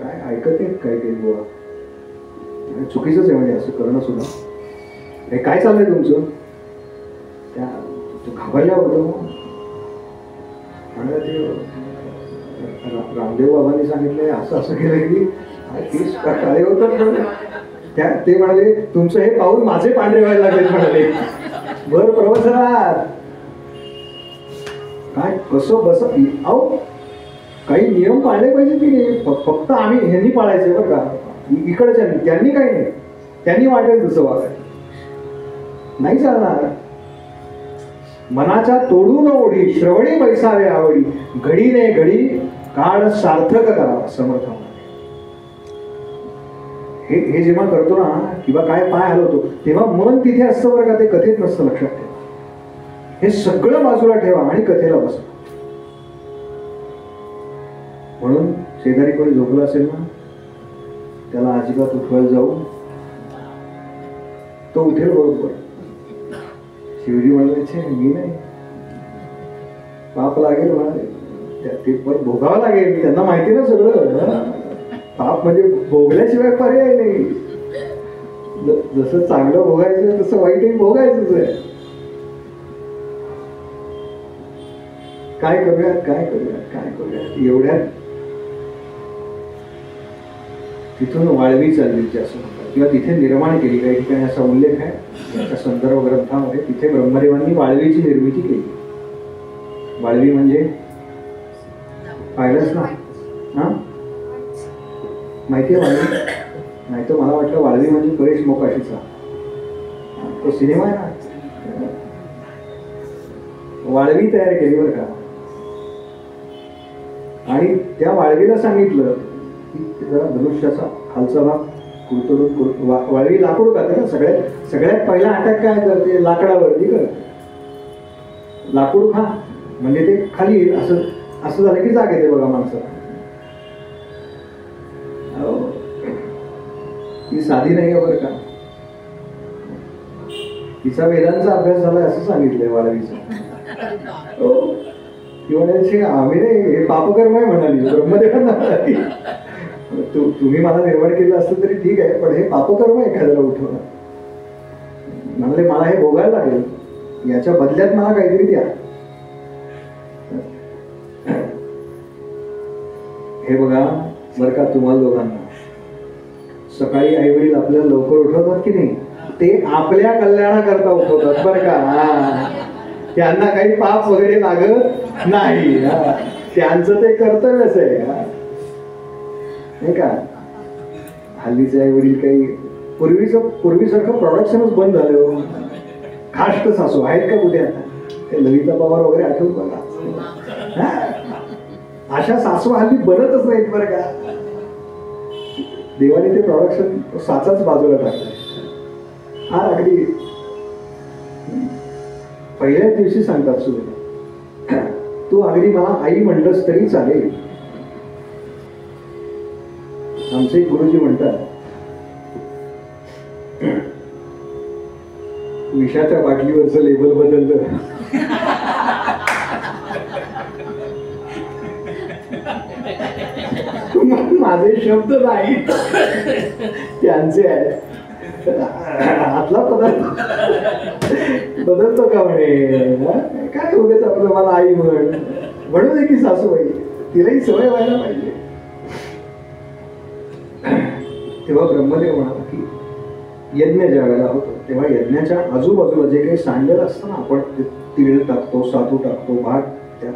काय ऐकत आहेत काय ते बुवा, चुकीचंच आहे म्हणजे असं करणं सुद्धा. हे काय चाललंय तुमचं? त्या घाबरल्या होतं. ते रामदेव बाबांनी सांगितलंय असं असं केलं की 30 काळे होतात. ते म्हणाले तुमचं हे पाहून माझे पांढरे व्हायला लागले म्हणाले भर प्रवचनात. काय कसं बस अहो, काही नियम पाळले पाहिजे की नाही. फक्त आम्ही ह्यांनी पाळायचे बरं का, इकडच्या त्यांनी काही नाही. त्यांनी वाटेल तसं वागायचं नाही चालणार. मनाच्या तोडून ओढी श्रवणी बैसावे आवडी, घडीने घडी काळ सार्थक करावा समर्थ. हे जेव्हा करतो ना किंवा काय पाय हलवतो तेव्हा मन तिथे असतं बरं का, ते कथेत नसतं. लक्षात ठेवा. हे सगळं बाजूला ठेवा आणि कथेला बसा. म्हणून शेजारी कोणी झोपलं असेल ना, त्याला अजिबात उठवायला जाऊ, तो उठेल बरोबर. शिवजी म्हणाले मी नाही, पाप लागेल म्हणाले, ते पण भोगावं लागेल. त्यांना माहिती ना सगळं. पाप म्हणजे भोगल्याशिवाय पर्याय नाही. जसं चांगलं भोगायचं तसं वाईटही भोगायचंच आहे. काय करूयात काय करूयात काय करूयात एवढ्यात तिथून वाळवी चालली असं म्हणतात, किंवा तिथे निर्माण केली. काही ठिकाणी असा उल्लेख आहे याच्या संदर्भ ग्रंथामध्ये. तिथे ब्रह्मदेवांनी वाळवीची निर्मिती केली. वाळवी म्हणजे पाहिलंच ना, हा माहिती आहे वाळवी? नाही तर मला वाटलं वाळवी म्हणजे परेश मोकाशीचा तो सिनेमा आहे ना. वाळवी तयार केली बरं का, आणि त्या वाळवीला सांगितलं की जरा धनुष्याचा खालचा भाग कुरतडून. वाळवी लाकूड खाते ना. सगळ्यात पहिला अटॅक काय करते? लाकडावरती करते. लाकूड खा म्हणजे ते खाली असं असं झालं की जाग येते बघा माणसाला. ती साधी नाही आहे बरं का. तिचा वेदांचा अभ्यास झालाय असं सांगितलंय वाळवीचा. ती म्हणायची आम्ही नाही, हे पापकर्म आहे म्हणाली. ब्रह्मदेवांना म्हणाली तुम्ही मला निर्माण केलं असतं तरी ठीक आहे, पण हे पापकर्म आहे एखाद्याला उठवणं. म्हणाले मला हे भोगायला लागेल, याच्या बदल्यात मला काहीतरी द्या. हे बघा बरं का, तुम्हाला दोघांना सकाळी आई वडील आपल्याला लवकर उठवतात की नाही, ते आपल्या कल्याणाकरता उठवतात बरं का. त्यांना काही पाप वगैरे लागत नाही. त्यांचं ते कर्तव्यच आहे नाही का. हल्लीचे आई वडील काही पूर्वीसारखं प्रोडक्शनच बंद झालं. खाष्ट सासू आहेत का कुठे आता? ते ललिता पवार वगैरे आठवत बघा. अशा सासू हल्ली बनतच नाहीत बरं का. देवाने ते प्रोडक्शन साचाच बाजूला टाकलाय. हा अगदी पहिल्याच दिवशी सांगतात सुद्धा, तू अगदी मला आई म्हणलंस तरी चालेल. आमचे गुरुजी म्हणतात, विषाच्या बाटलीवरचं लेबल बदललं माझे शब्द नाही त्यांचे आहेत. आतला पदार्थ बदलतो का म्हणे, काय उगेच आपलं मला आई म्हणू दे की सासूबाई, तिलाही सवय व्हायला पाहिजे. तेव्हा ब्रह्मदेव म्हणाला की यज्ञ ज्या वेळेला होतो तेव्हा यज्ञाच्या आजूबाजूला जे काही सांडलेलं असतं ना, आपण तीळ टाकतो, सातू टाकतो, भात, त्या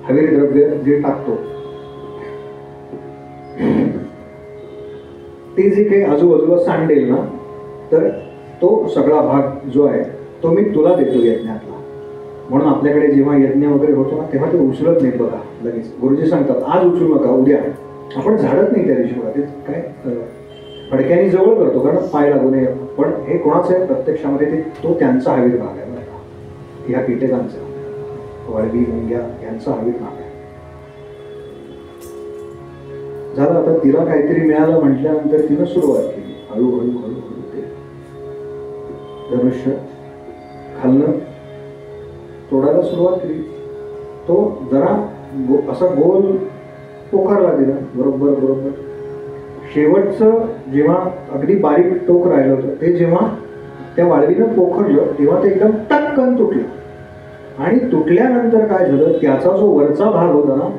हवेली द्रव्य जे टाकतो, ते जे काही आजूबाजूला सांडेल ना, तर तो सगळा भाग जो आहे तो मी तुला देतो यज्ञातला. म्हणून आपल्याकडे जेव्हा यज्ञ वगैरे होतो ना तेव्हा ते उचलत नाही बघा लगेच. गुरुजी सांगतात आज उचलू नका, उद्या. आपण झाडत नाही त्या दिवशी बघा, ते काय फडक्याने जवळ करतो कारण पाय लागू नये. पण हे कोणाचं आहे प्रत्यक्षामध्ये, ते तो त्यांचा हवीर भाग आहे बघा, ह्या कीटकांचा, वळवी, मुंग्या यांचा हवीर भाग आहे. झालं. आता तिला काहीतरी मिळालं म्हटल्यानंतर तिनं सुरुवात केली हळूहळू हळूहळू ते धनुष्य खालनं तोडायला सुरुवात केली. तो जरा असा गोल पोखरला दिला, बरोबर बरोबर. शेवटचं जेव्हा अगदी बारीक टोक राहिलं होतं ते जेव्हा त्या वाळवीनं पोखरलं तेव्हा ते एकदम टक्कन तुटलं. आणि तुटल्यानंतर काय झालं, त्याचा जो वरचा भाग होता ना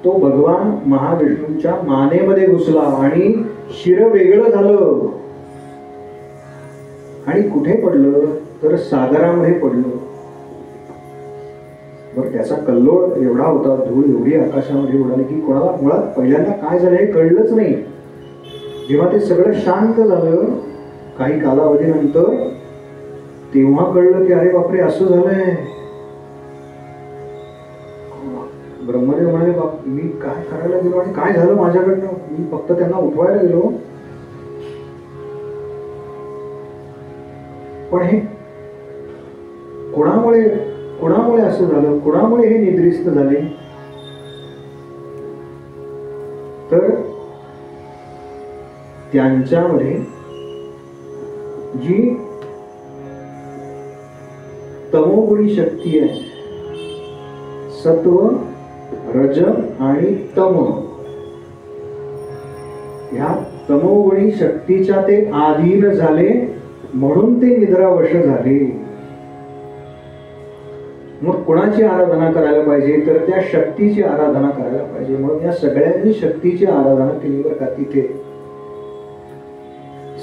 तो भगवान महाविष्णूंच्या मानेमध्ये घुसला आणि शिर वेगळं झालं. आणि कुठे पडलं तर सागरामध्ये पडलं. बरं, त्याचा कल्लोळ एवढा होता, धूळ एवढी आकाशामध्ये उडाली की कोणाला मुळात पहिल्यांदा काय झालं हे कळलंच नाही. जेव्हा ते सगळं शांत झालं काही कालावधीनंतर तेव्हा कळलं की अरे बापरे असं झालंय. ब्रह्मदेव म्हणाले, बाप मी काय करायला गेलो आणि काय झालं माझ्याकडनं, मी फक्त त्यांना उठवायला गेलो. पण हे कोणामुळे असं झालं, कोणामुळे हे निद्रिस्त झाले. तर त्यांच्यामध्ये जी तमोगुणी शक्ती आहे, सत्व, रज आणि तम, ह्या तमोगुणी शक्तीच्या ते आधीन झाले म्हणून ते निद्रावश झाले. मग कोणाची आराधना करायला पाहिजे तर त्या शक्तीची आराधना करायला पाहिजे. म्हणून या सगळ्यांनी शक्तीची आराधना केली बरं का. तिथे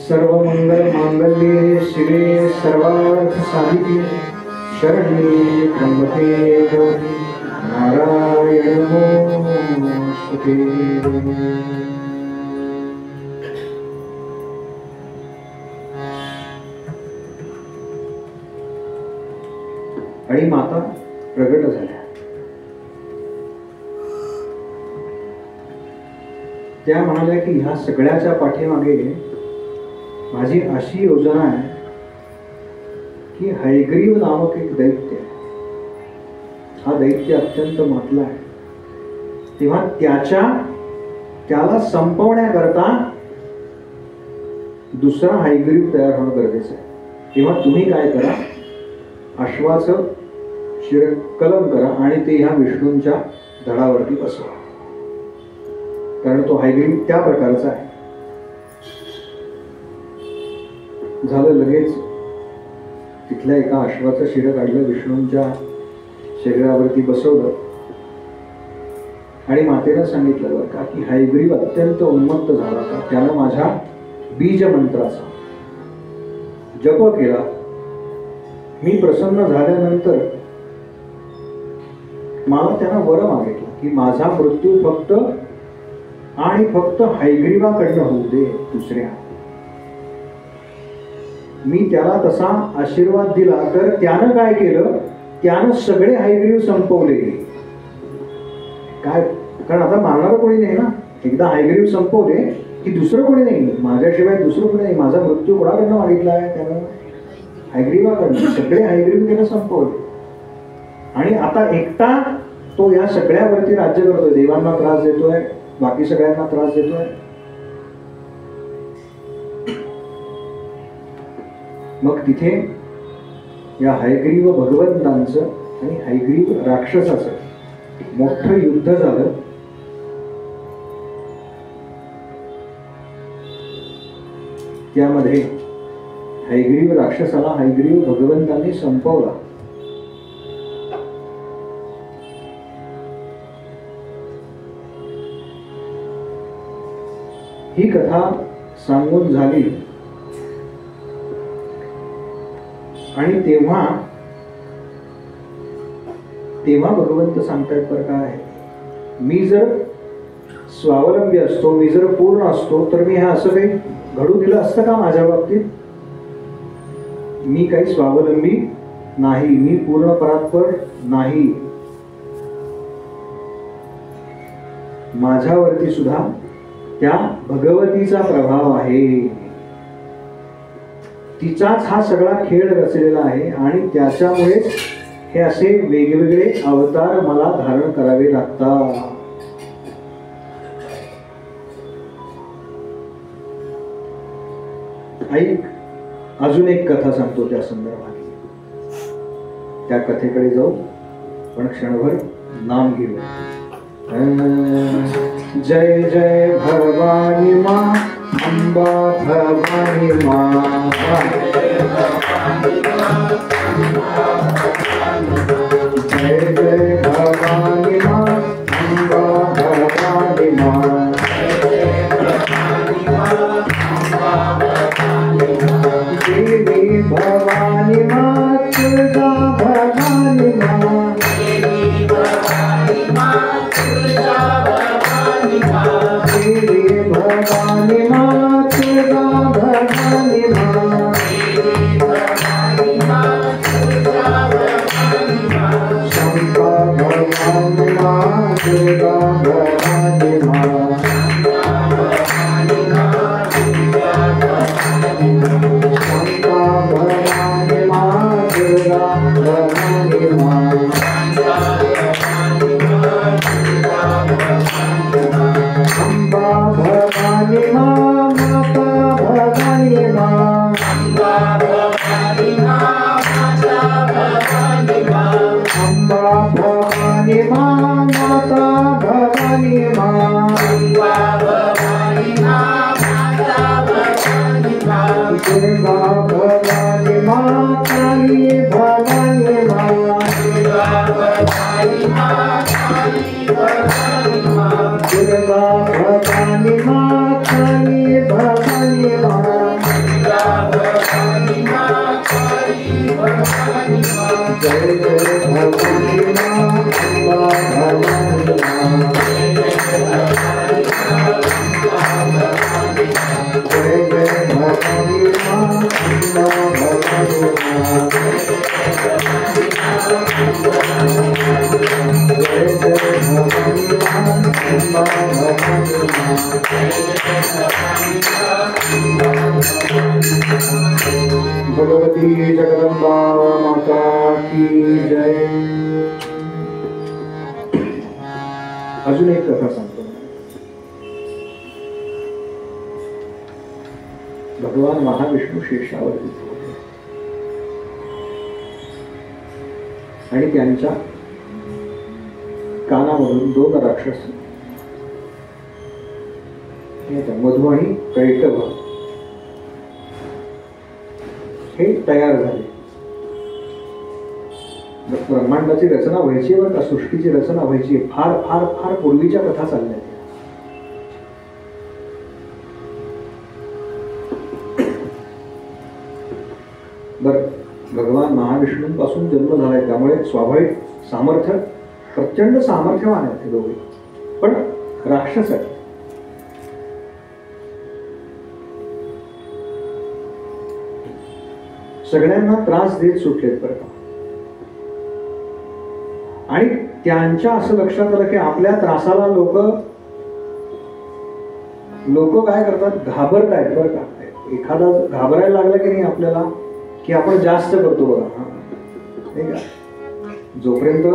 सर्व मंगल मांगल्ये शिवे सर्वार्थ साधिके शरण्ये त्र्यंबके गौरी नारायण नमोस्तुते. आणि माता प्रगट झाल्या. त्या म्हणाल्या की ह्या सगळ्याच्या पाठीमागे माझी अशी योजना आहे की हयग्रीव नामक एक दैत्य, हा दैत्य अत्यंत म्हटला आहे. तेव्हा त्याला संपवण्याकरता दुसरा हयग्रीव तयार होणं गरजेचं आहे. तेव्हा तुम्ही काय करा, अश्वाचं शिरकलम करा आणि ते ह्या विष्णूंच्या धडावरती बसवा, कारण तो हयग्रीव त्या प्रकारचा आहे. झालं. लगेच तिथल्या एका अश्वाचं शिर काढलं, विष्णूंच्या शरीरावरती बसवलं आणि मातेनं सांगितलं बरं का की हयग्रीव अत्यंत उन्मत्त झाला का, त्यानं माझ्या बीज मंत्राचा जप केला. मी प्रसन्न झाल्यानंतर मला त्यानं वर मागितलं की माझा मृत्यू फक्त आणि फक्त हयग्रीवाकडनं होऊ दे, दुसऱ्या. मी त्याला तसा आशीर्वाद दिला तर त्यानं काय केलं, त्यानं सगळे हयग्रीव संपवले. काय, कारण आता मारणारं कोणी नाही ना. एकदा हायग्रीव संपवले की दुसरं कोणी नाही, माझ्याशिवाय दुसरं कोणी नाही. माझा मृत्यू कोणाकडनं मागितला आहे? त्यानं हायग्रीवाकडनं. सगळे हायग्रीव त्यानं संपवले आणि आता एकटा तो या सगळ्यावरती राज्य करतोय. देवांना त्रास देतोय, बाकी सगळ्यांना त्रास देतोय. मग तिथे या हयग्रीव भगवंतांचं आणि हयग्रीव राक्षसाचं मोठं युद्ध झालं. त्यामध्ये हयग्रीव राक्षसाला हयग्रीव भगवंतांनी संपवला. ही कथा सांगून झाली आणि तेव्हा भगवंत सांगतायत बरं काय, मी जर स्वावलंबी असतो, मी जर पूर्ण असतो तर मी हे असं काही घडू दिलं असतं का माझ्या बाबतीत? मी काही स्वावलंबी नाही, मी पूर्ण परात्पर नाही. माझ्यावरती सुद्धा त्या भगवतीचा प्रभाव आहे. तिचाच हा सगळा खेळ रचलेला आहे आणि त्याच्यामुळेच हे असे वेगवेगळे अवतार मला धारण करावे लागतात. ऐक, अजून एक कथा सांगतो त्या संदर्भात. त्या कथेकडे जाऊ, पण क्षणभर नाम घेऊ. जय जय भवानी माँ, अम्बा भवानी माँ. जय जय भवानी माँ, अम्बा भवानी माँ. देवी भवानी माँ, दुर्गा भवानी माँ. देवी भवानी माँ, दुर्गा भवानी माँ. देवी भवानी माँ, दुर्गा भवानी माँ. देवी भवानी माँ, दुर्गा भवानी माँ. शंका भवानी माँ, दुर्गा भवानी माँ. भगवती जगदम्बा माता की जय. अजून एक कथा सांगतो. भगवान महाविष्णू शेषावरती होते आणि त्यांच्या कानामधून दोन राक्षस, मधु आणि कैटभ, हे तयार झाले. ब्रह्मांडाची रचना व्हायची बरं का, सृष्टीची रचना व्हायची. फार फार फार पूर्वीच्या कथा चालल्या. बर, भगवान महाविष्णूंपासून जन्म झालाय त्यामुळे स्वाभाविक सामर्थ्य, प्रचंड सामर्थ्यवान आहेत हे दोघे, पण राक्षस आहेत. सगळ्यांना त्रास देत सुटलेत बरं का. आणि त्यांच्या असं लक्षात आलं की आपल्या त्रासाला लोक काय करतात, घाबरतायत बरं का. एखादा घाबरायला लागला की नाही आपल्याला, की आपण जास्त करतो बघा, नाही का. जोपर्यंत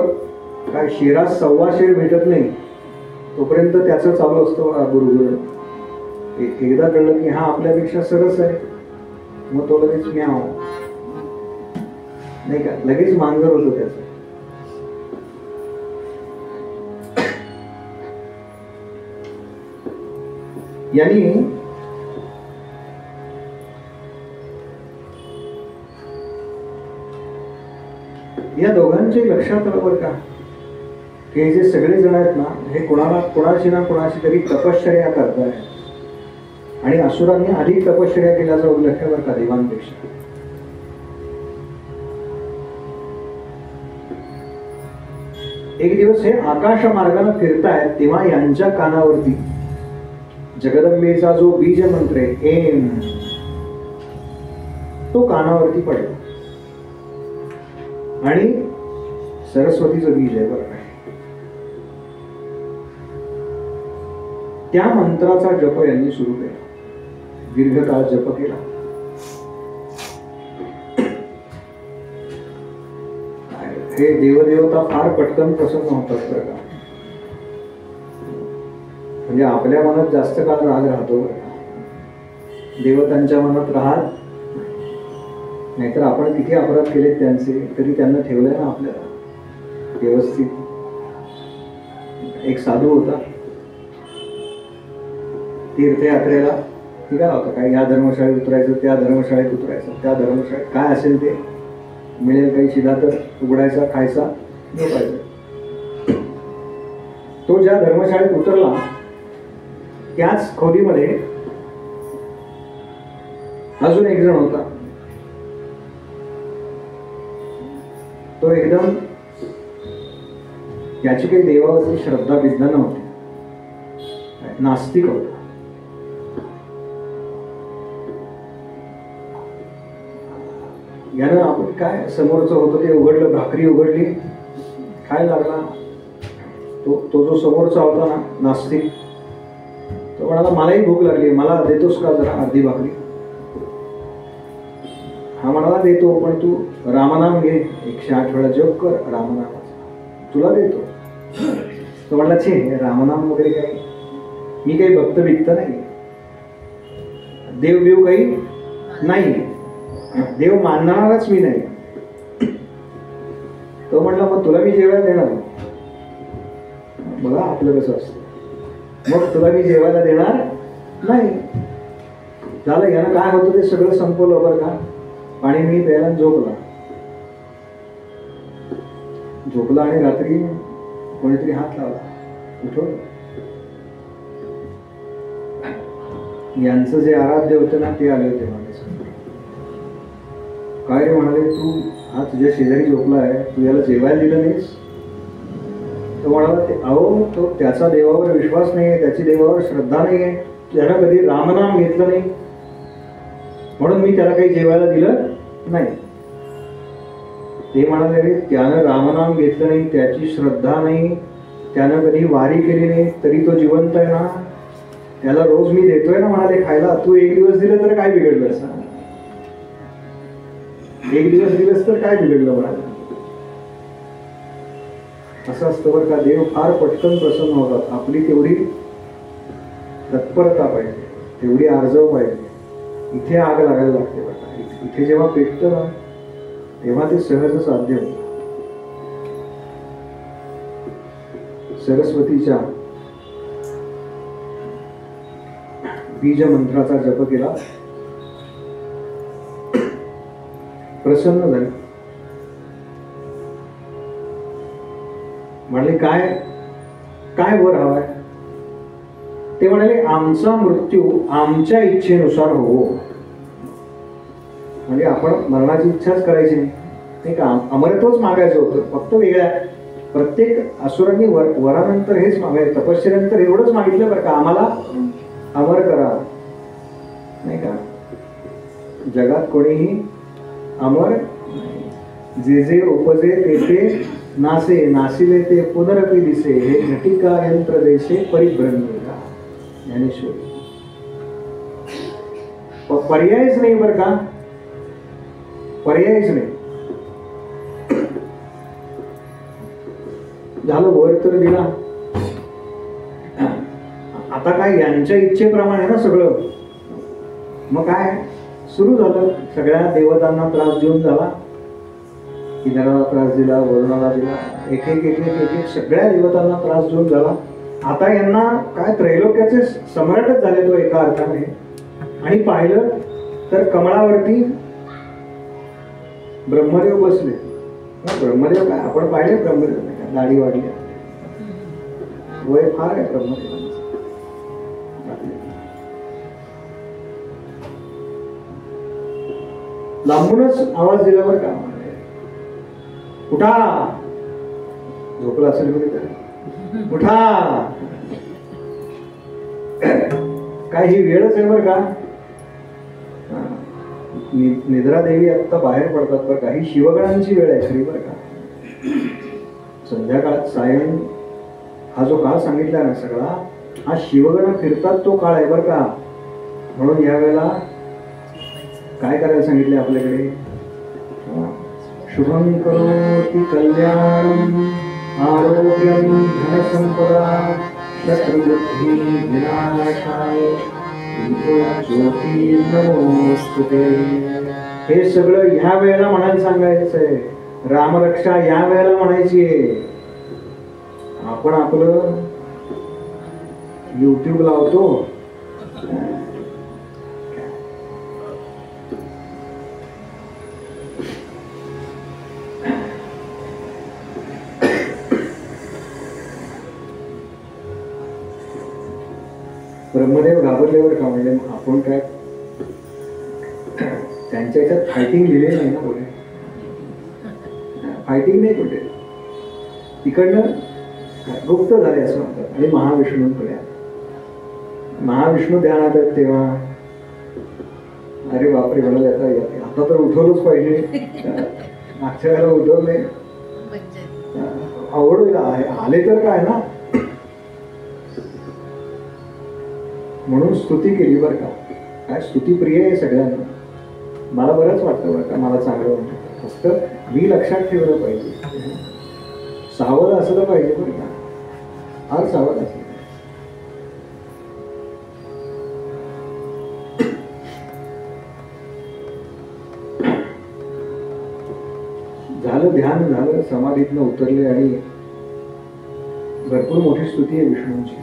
काय शेरात 1.25 शेर भेटत नाही तोपर्यंत त्याचं चालू असतं बघा गुरुगुरु. एकदा कळलं की हा आपल्यापेक्षा सरस आहे, मग तो लगेच म्याव, नाही का, लगेच मांजर होतो त्याचं. यांनी या दोघांचे लक्षात आलं बरं का, की हे जे सगळे जण आहेत ना, हे कोणाशी ना कोणाशी तरी तपश्चर्या करतायत. आणि असुरांनी अधिक तपश्चर्या केल्याचा उल्लेख आहे बरं का देवांपेक्षा. एक दिवस हे आकाश मार्गाने फिरतायत तेव्हा यांच्या कानावरती जगदंबेचा जो बीज मंत्र आहे एम, तो कानावरती पडला. आणि सरस्वतीचं बीज आहे बरं. त्या मंत्राचा जप यांनी सुरू केला, दीर्घकाळ जप केला. हे देवदेवता फार पटकन प्रसन्न होतात बरं का. म्हणजे आपल्या मनात जास्त काळ राग राहतो, देवतांच्या मनात राहत नाहीतर आपण किती अपराध केले त्यांचे तरी त्यांना ठेवलंय ना आपल्याला व्यवस्थित. एक साधू होता तीर्थयात्रेला, ठीक आहे होता काय, या धर्मशाळेत उतरायचं, त्या धर्मशाळेत उतरायचं, त्या धर्मशाळेत काय असेल ते मिळेल काही शिदा तर उघडायचा, खायचा, झोपायचा. तो ज्या धर्मशाळेत उतरला त्याच खोलीमध्ये अजून एक जण होता. तो एकदम, याची काही देवावरची श्रद्धा विद्या नव्हती, नास्तिक होता. यानं आपण काय समोरचं होतं ते उघडलं, भाकरी उघडली, खायला लागला. तो जो समोरचा होता ना नास्तिक, तो म्हणाला मलाही भूक लागली, मला देतोस का जरा अर्धी भाकरी. हा म्हणाला देतो, पण तू रामनाम घे, 108 वेळा जप कर रामनामाचा, तुला देतो. तो म्हणला छे रामनाम वगैरे काही, मी काही भक्त विकत नाही, देव काही नाही, देव मानणारच मी नाही. तो म्हणला मग तुला मी जेवायला देणार. बघा आपलं कसं असतं, मग तुला मी जेवायला देणार नाही. झालं, यानं काय होतं ते सगळं संपवलं बरं का. पाणी मी प्यायला झोपला आणि रात्री कोणीतरी हात लावला, उठवलं. यांचं जे आराध्य होतं ना ते आले होते माझ्यासमोर. काय रे म्हणाले, तू हा तुझ्या शेजारी झोपला आहे, तू याला जेवायला दिलं नाहीस. तो म्हणाला अहो तो त्याचा देवावर विश्वास नाही आहे, त्याची देवावर श्रद्धा नाही आहे, त्यानं कधी रामनाम घेतलं नाही म्हणून मी त्याला काही जेवायला दिलं नाही. ते म्हणाले रे त्यानं रामनाम घेतलं नाही, त्याची श्रद्धा नाही, त्यानं कधी वारी केली नाही, तरी तो जिवंत आहे ना, त्याला रोज मी देतोय ना म्हणाले खायला, तू एक दिवस दिलं तर काय बिघडलं, एक दिवस दिलंस तर काय बिघडलं म्हणाले. असं असतं बरं का, देव फार पटकन प्रसन्न होतात. आपली तेवढी तत्परता पाहिजे, तेवढी आर्जव पाहिजे. इथे आग लागायला लागते बरं का. इथे जेव्हा पेटतं ना तेव्हा ते सहज साध्य होतं. सरस्वतीच्या बीज मंत्राचा जप केला, प्रसन्न झाले. म्हणाले काय काय वर हवाय. ते म्हणाले आमचा मृत्यू आमच्या इच्छेनुसार हो. म्हणजे आपण मरणाची इच्छाच करायची नाही का, अमरत्वच मागायचं होतं, फक्त वेगळ्या. प्रत्येक असुरांनी वरानंतर हेच मागायचं, तपश्चर्यानंतर एवढंच मागितलं बरं का, आम्हाला अमर करा, नाही का. जगात कोणीही अमर नाही. जे जे उपजे ते ते नासे, नासिले ते पुनरपी दिसे, हे घटिका यंत्र जैसे परिभ्रमेगा. ज्ञानेश्वरी. पर्यायच नाही बरं का, पर्यायच नाही. झालं वर तर दिला, आता काय यांच्या इच्छेप्रमाणे ना सगळं. मग काय सुरू झालं, सगळ्या देवतांना त्रास देऊन झाला. इंद्राला त्रास दिला, वरुणाला दिला, एक एक एक एक एक एक सगळ्या देवतांना त्रास देऊन झाला. आता यांना काय त्रैलोक्याचे सम्राटच झाले तो एका अर्थाने. आणि पाहिलं तर कमळावरती ब्रह्मदेव बसले. ब्रह्मदेव काय आपण पाहिले, ब्रह्मदेव दाढी वाढली, वय फार आहे ब्रह्मदेवांचं. लांबूनच आवाज दिल्यावर का उठा, झोपला असेल कुठे तर उठा. काय ही वेळच आहे बरं का. निद्रा देवी आता बाहेर पडतात बरं का, ही शिवगणांची वेळ आहे खरी बरं का. संध्याकाळात सायं हा जो काळ सांगितला ना सगळा, हा शिवगण फिरतात तो काळ आहे बरं का. म्हणून यावेळेला काय करायला सांगितले आपल्याकडे, शुभं करोति कल्याणं आरोग्यं धनसंपदा शत्रुबुद्धि विनाशाय ज्योतिर्नमोस्तुते. हे सगळं ह्या वेळेला म्हणायला सांगायचंय. रामरक्षा या वेळेला म्हणायची आहे. आपण आपलं YouTube लावतो, ब्रह्मदेव घाबरल्यावर का म्हणजे आपण काय त्यांच्या याच्यात फायटिंग लिहिले नाही ना कुठे, फायटिंग नाही कुठे. तिकडनं गुप्त झाले असं म्हणतात. आणि महाविष्णूंकडे महाविष्णू ध्यानात आहेत तेव्हा अरे बापरे म्हणाले आता तर उठवलंच पाहिजे. मागच्या वेळेला उठवले, आवड आले तर काय ना, म्हणून स्तुती केली बरं का. काय स्तुती प्रिय आहे सगळ्यांना. मला बरंच वाटतं बरं का, मला चांगलं वाटतं. फक्त मी लक्षात ठेवलं पाहिजे, सावध असलं पाहिजे बरं का, फार सावध असलं. झालं ध्यान झालं, समाधीतनं उतरले आणि भरपूर मोठी स्तुती आहे विष्णूंची.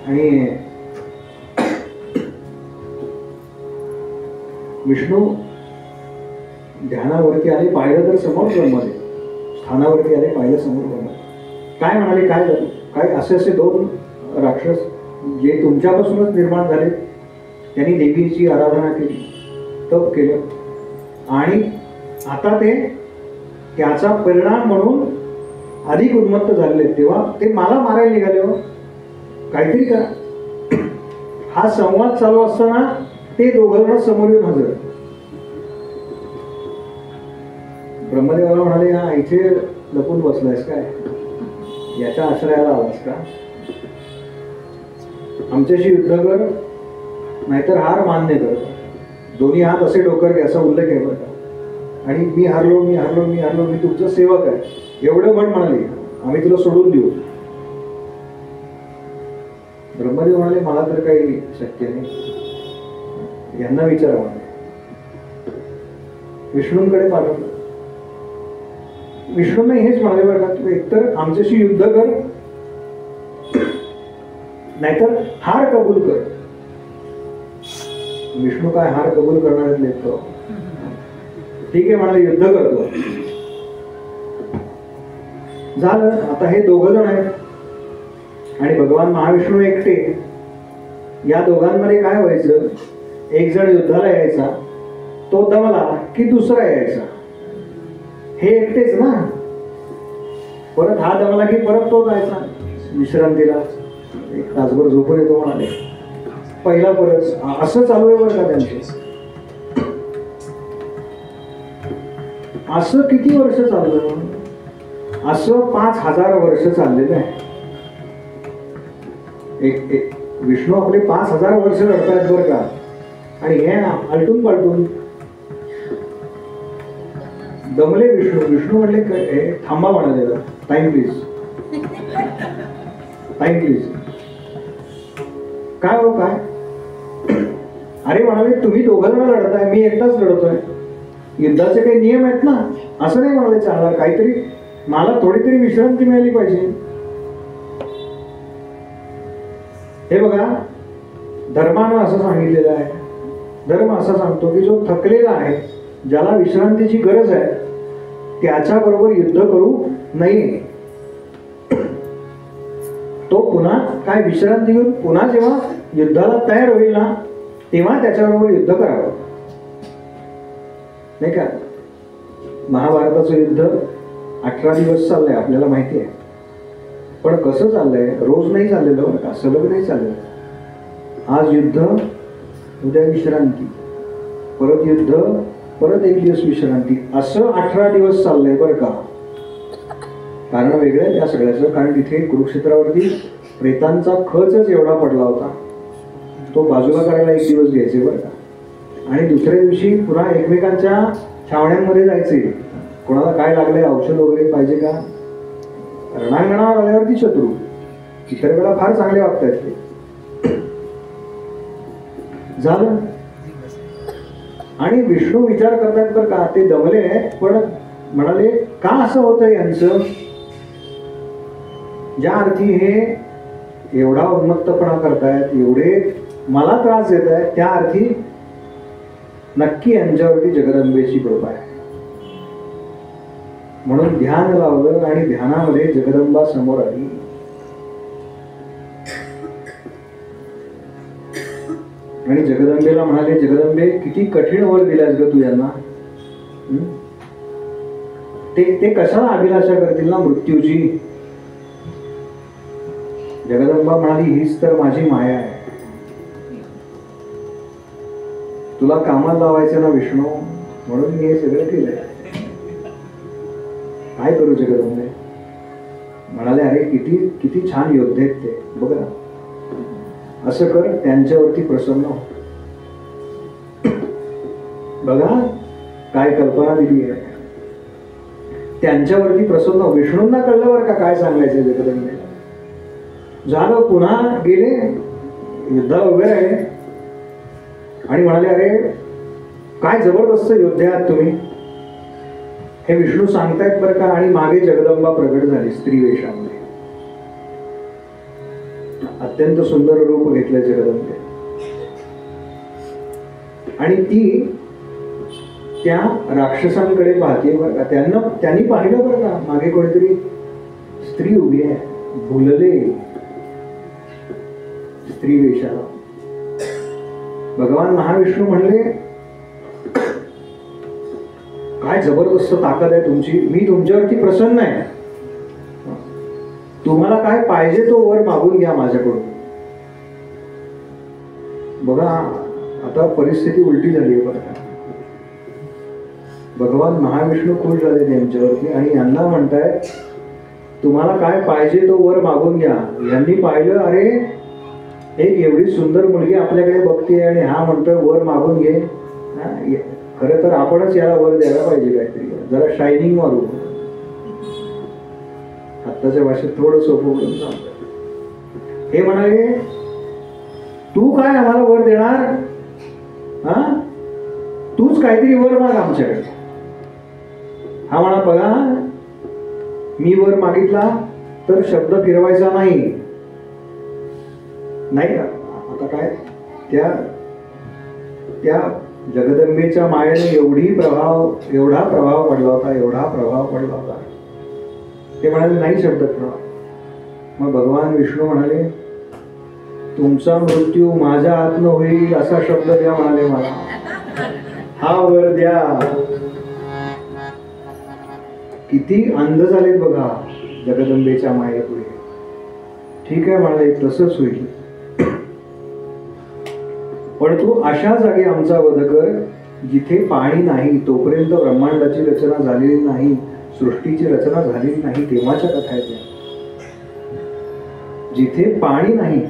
आणि विष्णू ध्यानावरती आले, पाहिलं तर समोर ब्रह्मदेव. स्थानावरती आले, पाहिलं समोर ब्रह्मदेव. काय म्हणाले, काय झालं, काय असे असे दोन राक्षस जे तुमच्यापासूनच निर्माण झाले, त्यांनी देवीची आराधना केली, तप केलं, आणि आता ते त्याचा परिणाम म्हणून अधिक उन्मत्त झालेले, तेव्हा ते मला मारायला निघाले. हो काहीतरी करा. हा संवाद चालू असताना ते दोघं समोर येऊन हजर. ब्रह्मदेवाला म्हणाले, हा इथे लपून बसलायस काय, याच्या आश्रयाला आलास का, आमच्याशी युद्ध कर नाहीतर हार मान्य कर. दोन्ही हात असे डोकर घे, असा उल्लेख आहे बरं का. आणि मी हारलो, मी हारलो, मी हारलो, मी तुमचा सेवक आहे एवढं म्हणाले, आम्ही तुला सोडून देऊ. ब्रह्मदेव म्हणाले, मला तर काही शक्य नाही, यांना विचारा म्हणाले. विष्णूंकडे पाठवलं. विष्णूंना हेच म्हणाले बरं का, तू एकतर आमच्याशी युद्ध कर नाहीतर हार कबूल कर. विष्णू काय हार कबूल करणार लेखतो. ठीक आहे म्हणाले, युद्ध करतो. झालं. आता हे दोघं जण आहेत आणि भगवान महाविष्णू एकटे. या दोघांमध्ये काय व्हायचं, एक जण युद्धाला यायचा, तो दमला की दुसरा यायचा. हे एकटेच ना. परत हा दमला की परत तो जायचा विश्रांतीला, एक तासभर झोपून येतो म्हणाले, पहिला परत. असं चालू आहे बरं का त्यांचे. असं किती वर्ष चाललं? असं 5000 वर्ष चाललेलं आहे. एक विष्णू आपले 5000 वर्ष लढतायत बरं का. आणि हे आलटून पालटून दमले विष्णू. विष्णू म्हणले थांबा म्हणाले, टाइम प्लीज, टाइम प्लीज. काय हो काय? अरे म्हणाले तुम्ही दोघांना लढताय, मी एकटाच लढतोय. युद्धाचे काही नियम आहेत ना, असं नाही म्हणाले चालणार. काहीतरी मला थोडी तरी विश्रांती मिळाली पाहिजे. हे बघा, धर्मानं असं सांगितलेलं आहे. धर्म असं सांगतो की जो थकलेला आहे, ज्याला विश्रांतीची गरज आहे, त्याच्याबरोबर युद्ध करू नये. तो पुन्हा काय विश्रांती घेऊन पुन्हा जेव्हा युद्धाला तयार होईल ना, तेव्हा त्याच्याबरोबर युद्ध करावं, नाही का? महाभारताचं युद्ध 18 दिवस चाललंय, आपल्याला माहिती आहे. पण कसं चाललंय? रोज नाही चाललेलं बरं का, सलग नाही चाललेलं. आज युद्ध, उद्या विश्रांती, परत युद्ध, परत एक दिवस विश्रांती, असं 18 दिवस चाललंय बरं का. कारण वेगळं आहे त्या सगळ्याचं. कारण तिथे कुरुक्षेत्रावरती प्रेतांचा खचच एवढा पडला होता, तो बाजूला करायला एक दिवस घ्यायचे बरं का. आणि दुसऱ्या दिवशी पुन्हा एकमेकांच्या छावण्यांमध्ये जायचे. कोणाला काय लागलंय, औषध वगैरे पाहिजे का? रणांगणावर आल्यावरती शत्रू, इतर वेळा फार चांगले वागतायत ते. झालं. आणि विष्णू विचार करतात बरं का, ते दमले पण म्हणाले का असं होतंय यांचं? ज्या अर्थी हे एवढा उन्मत्तपणा करतायत, एवढे मला त्रास देत आहेत, त्या अर्थी नक्की यांच्यावरती जगदंबेची कृपा आहे. म्हणून ध्यान लावलं आणि ध्यानामध्ये जगदंबा समोर आली. आणि जगदंबेला म्हणाले, जगदंबे किती कठीण वर दिल्यास ग तू यांना. ते कशाला अभिलाषा करतील ना मृत्यूची. जगदंबा म्हणाली, हीच तर माझी माया आहे. तुला कामाला लावायचं ना विष्णू, म्हणून मी हे सगळं केलंय. काय करू जगदंबे? म्हणाले, अरे किती किती छान योद्धे आहेत ते, बघ ना. असं कर, त्यांच्यावरती प्रसन्न हो. बघा काय कल्पना दिली आहे. त्यांच्यावरती प्रसन्न हो. विष्णूंना कळलं बरं का काय सांगायचं जगदंबे. झालं, पुन्हा गेले युद्धाला उभे राहिले आणि म्हणाले, अरे काय जबरदस्त योद्धे आहात तुम्ही, हे विष्णू सांगतायत बरं का. आणि मागे जगदंबा प्रगट झाली स्त्री वेशामध्ये. अत्यंत सुंदर रूप घेतलं जगदंबे. आणि ती त्या राक्षसांकडे पाहते बरं का. त्यांनी पाहिलं बरं का, मागे कोणीतरी स्त्री उभी आहे, भुलले स्त्री वेशाला. भगवान महाविष्णू म्हणले, काय जबरदस्त ताकद आहे तुमची, मी तुमच्यावरती प्रसन्न आहे. तुम्हाला काय पाहिजे तो वर मागून घ्या माझ्याकडून. बघा आता परिस्थिती उलटी झाली आहे बघा. भगवान महाविष्णू खुश झाले त्यांच्यावरती आणि यांना म्हणतायत, तुम्हाला काय पाहिजे तो वर मागून घ्या. यांनी पाहिलं, अरे एक एवढी सुंदर मुलगी आपल्याकडे बघते आणि हा म्हणतोय वर मागून घे. खरं तर आपणच याला वर द्यायला पाहिजे, काहीतरी जरा शायनिंग मारू. आत्ताच्या भाषेत थोडं सोपं बोलून सांगतो. हे म्हणाले, तू काय आम्हाला वर देणार? हा, तूच काहीतरी वर माग आमच्याकडे. हा म्हणा, बघा मी वर मागितला तर शब्द फिरवायचा नाही. नाही का आता काय, त्या जगदंबेच्या मायेने एवढा प्रभाव पडला होता. ते म्हणाले, नाही शब्द फिरवा. मग भगवान विष्णू म्हणाले, तुमचा मृत्यू माझ्या हातनं होईल असा शब्द द्या म्हणाले मला. हा वर द्या. किती अंध झालेत बघा जगदंबेच्या मायेपुढे. ठीक आहे म्हणाले, तसंच होईल, पण तू अशा जागी आमचा वध कर जिथे पाणी नाही तोपर्यंत ब्रह्मांडाची रचना झालेली नाही, सृष्टीची रचना झालेली नाही, तेव्हाच्या कथा आहेत त्या. जिथे पाणी नाही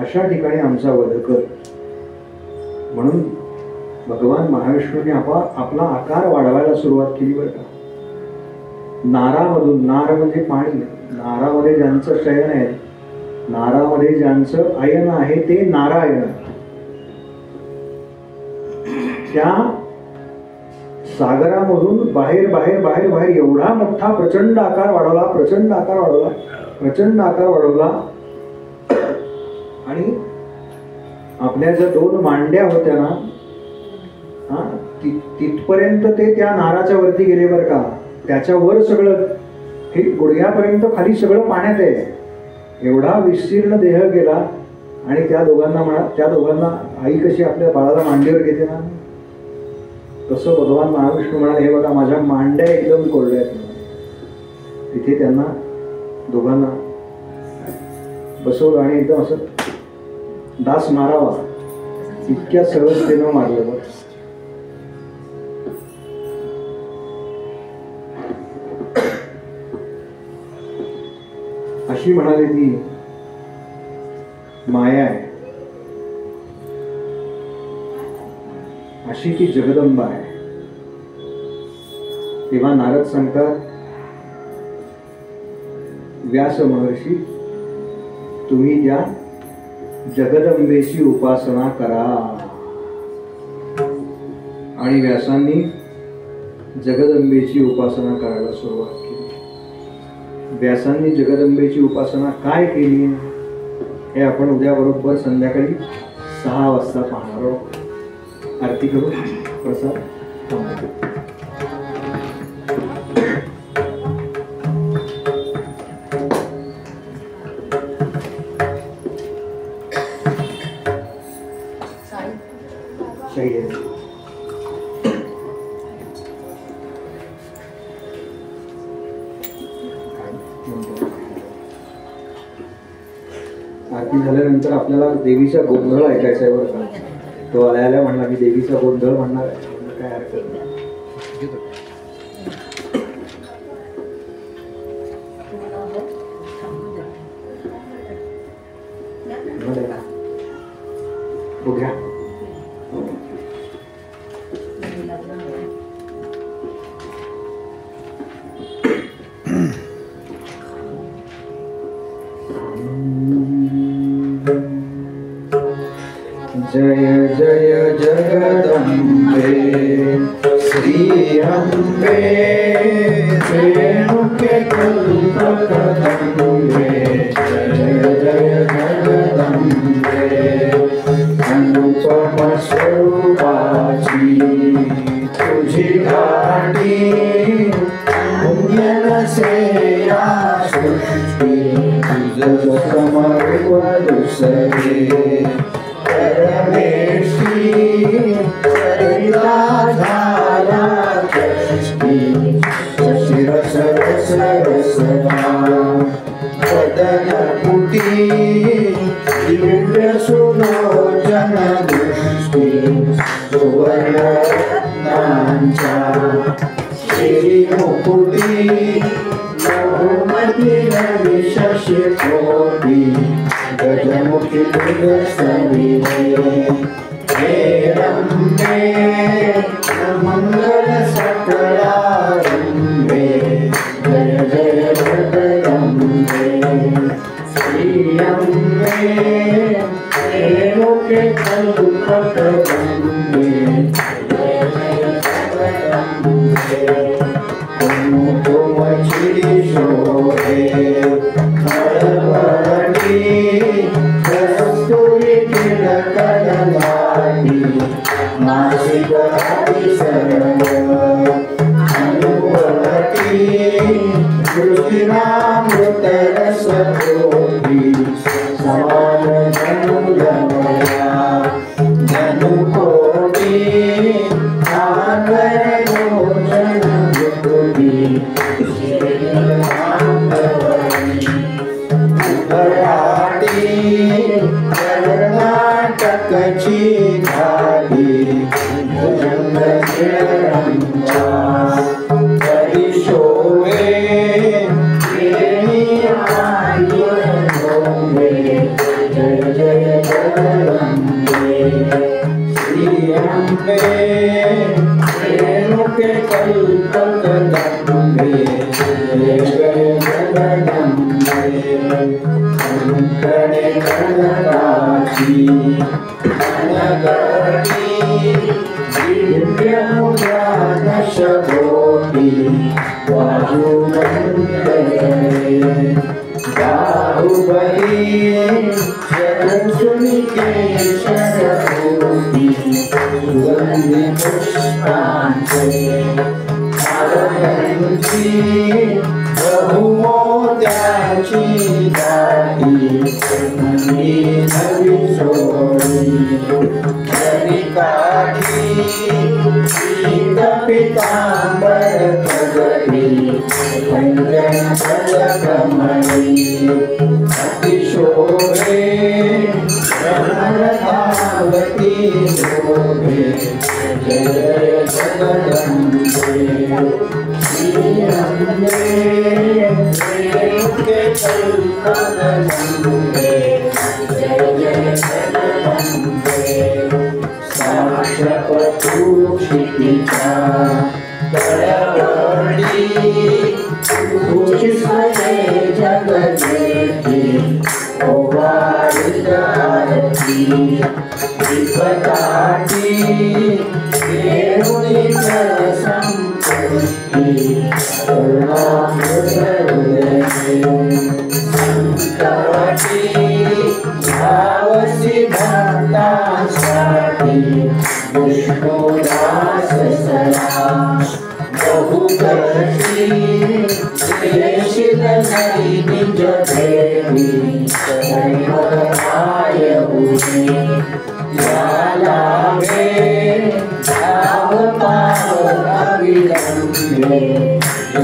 अशा ठिकाणी आमचा वध कर. म्हणून भगवान महाविष्णूने आपला आकार वाढवायला सुरुवात केली बरं का. नारामधून, नार म्हणजे पाणी, नारामध्ये ज्यांचं शयन आहे, नारामध्ये ज्यांचं अयन आहे ते नारायण. त्या सागरामधून बाहेर बाहेर बाहेर बाहेर एवढा मोठा प्रचंड आकार वाढवला, प्रचंड आकार वाढवला, प्रचंड आकार वाढवला. आणि आपल्या ज्या 2 मांड्या होत्या ना, तिथपर्यंत ते त्या नाराच्या वरती गेले बरं का. त्याच्यावर सगळं हे गुडघ्यापर्यंत खाली सगळं पाण्यात आहे. एवढा विस्तीर्ण देह गेला. आणि त्या दोघांना आई कशी आपल्या बाळाला मांडीवर घेते ना, तसं भगवान महाविष्णू म्हणाले, हे बघा माझ्या मांड्या एकदम कोरड्या आहेत. तिथे त्यांना दोघांना बसवलं आणि एकदम असं डास मारावा इतक्या सहजतेनं मारलं. अशी म्हणाली ती माया आहे, अशी ती जगदंबा आहे. तेव्हा नारद सांगतात, व्यास महर्षी तुम्ही त्या जगदंबेची उपासना करा. आणि व्यासांनी जगदंबेची उपासना करायला सुरुवात केली. व्यासांनी जगदंबेची उपासना काय केली हे आपण उद्या बरोबर संध्याकाळी 6 वाजता पाहणार आहोत. आरती करू, प्रसाद आरती झाल्यानंतर आपल्याला देवीचा गोंधळ ऐकायचा आहे बरं का. तो आल्या म्हणला मी देवीचा गोंधळ म्हणणार आहे, काय हरकत नाही. बघा जय जय जगदंबे श्री अम्बे रेणुके कल्पकदंबे. जय जय जगदंबे अनुपम स्वरूपाची तुझी घाटी पुण्य नसे या सृष्टी. तुझं समरूप दुसरे परमेशी चरिता झाला कष्टी. शिरस रस रसना वदन कुटी दिव्य सुलोचन दृष्टी. सुवर्ण रत्नांच्या श्री मुकुटी बहुमती रवि शशि कोटी. गजमुखी दुर्गसविरे हे रम्बे मंगल सकलारम्बे. जय जय जगदम्बे श्री अम्बे रेणुके कल्पकदम्बे. जय जय जगदम्बे कुमुकुमचिरी शोभे कस्तुरी तिलकदलाटी. नासिक सर्व अनुभवती दृष्टिनामृत रस कोटी. समान जनुलमया जनुकोटी सागर लोचन विपुटी. कर्नाटकची घाटी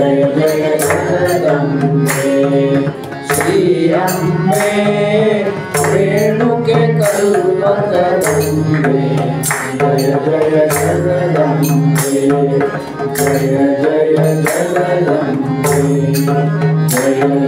जय जय जगदम्बे।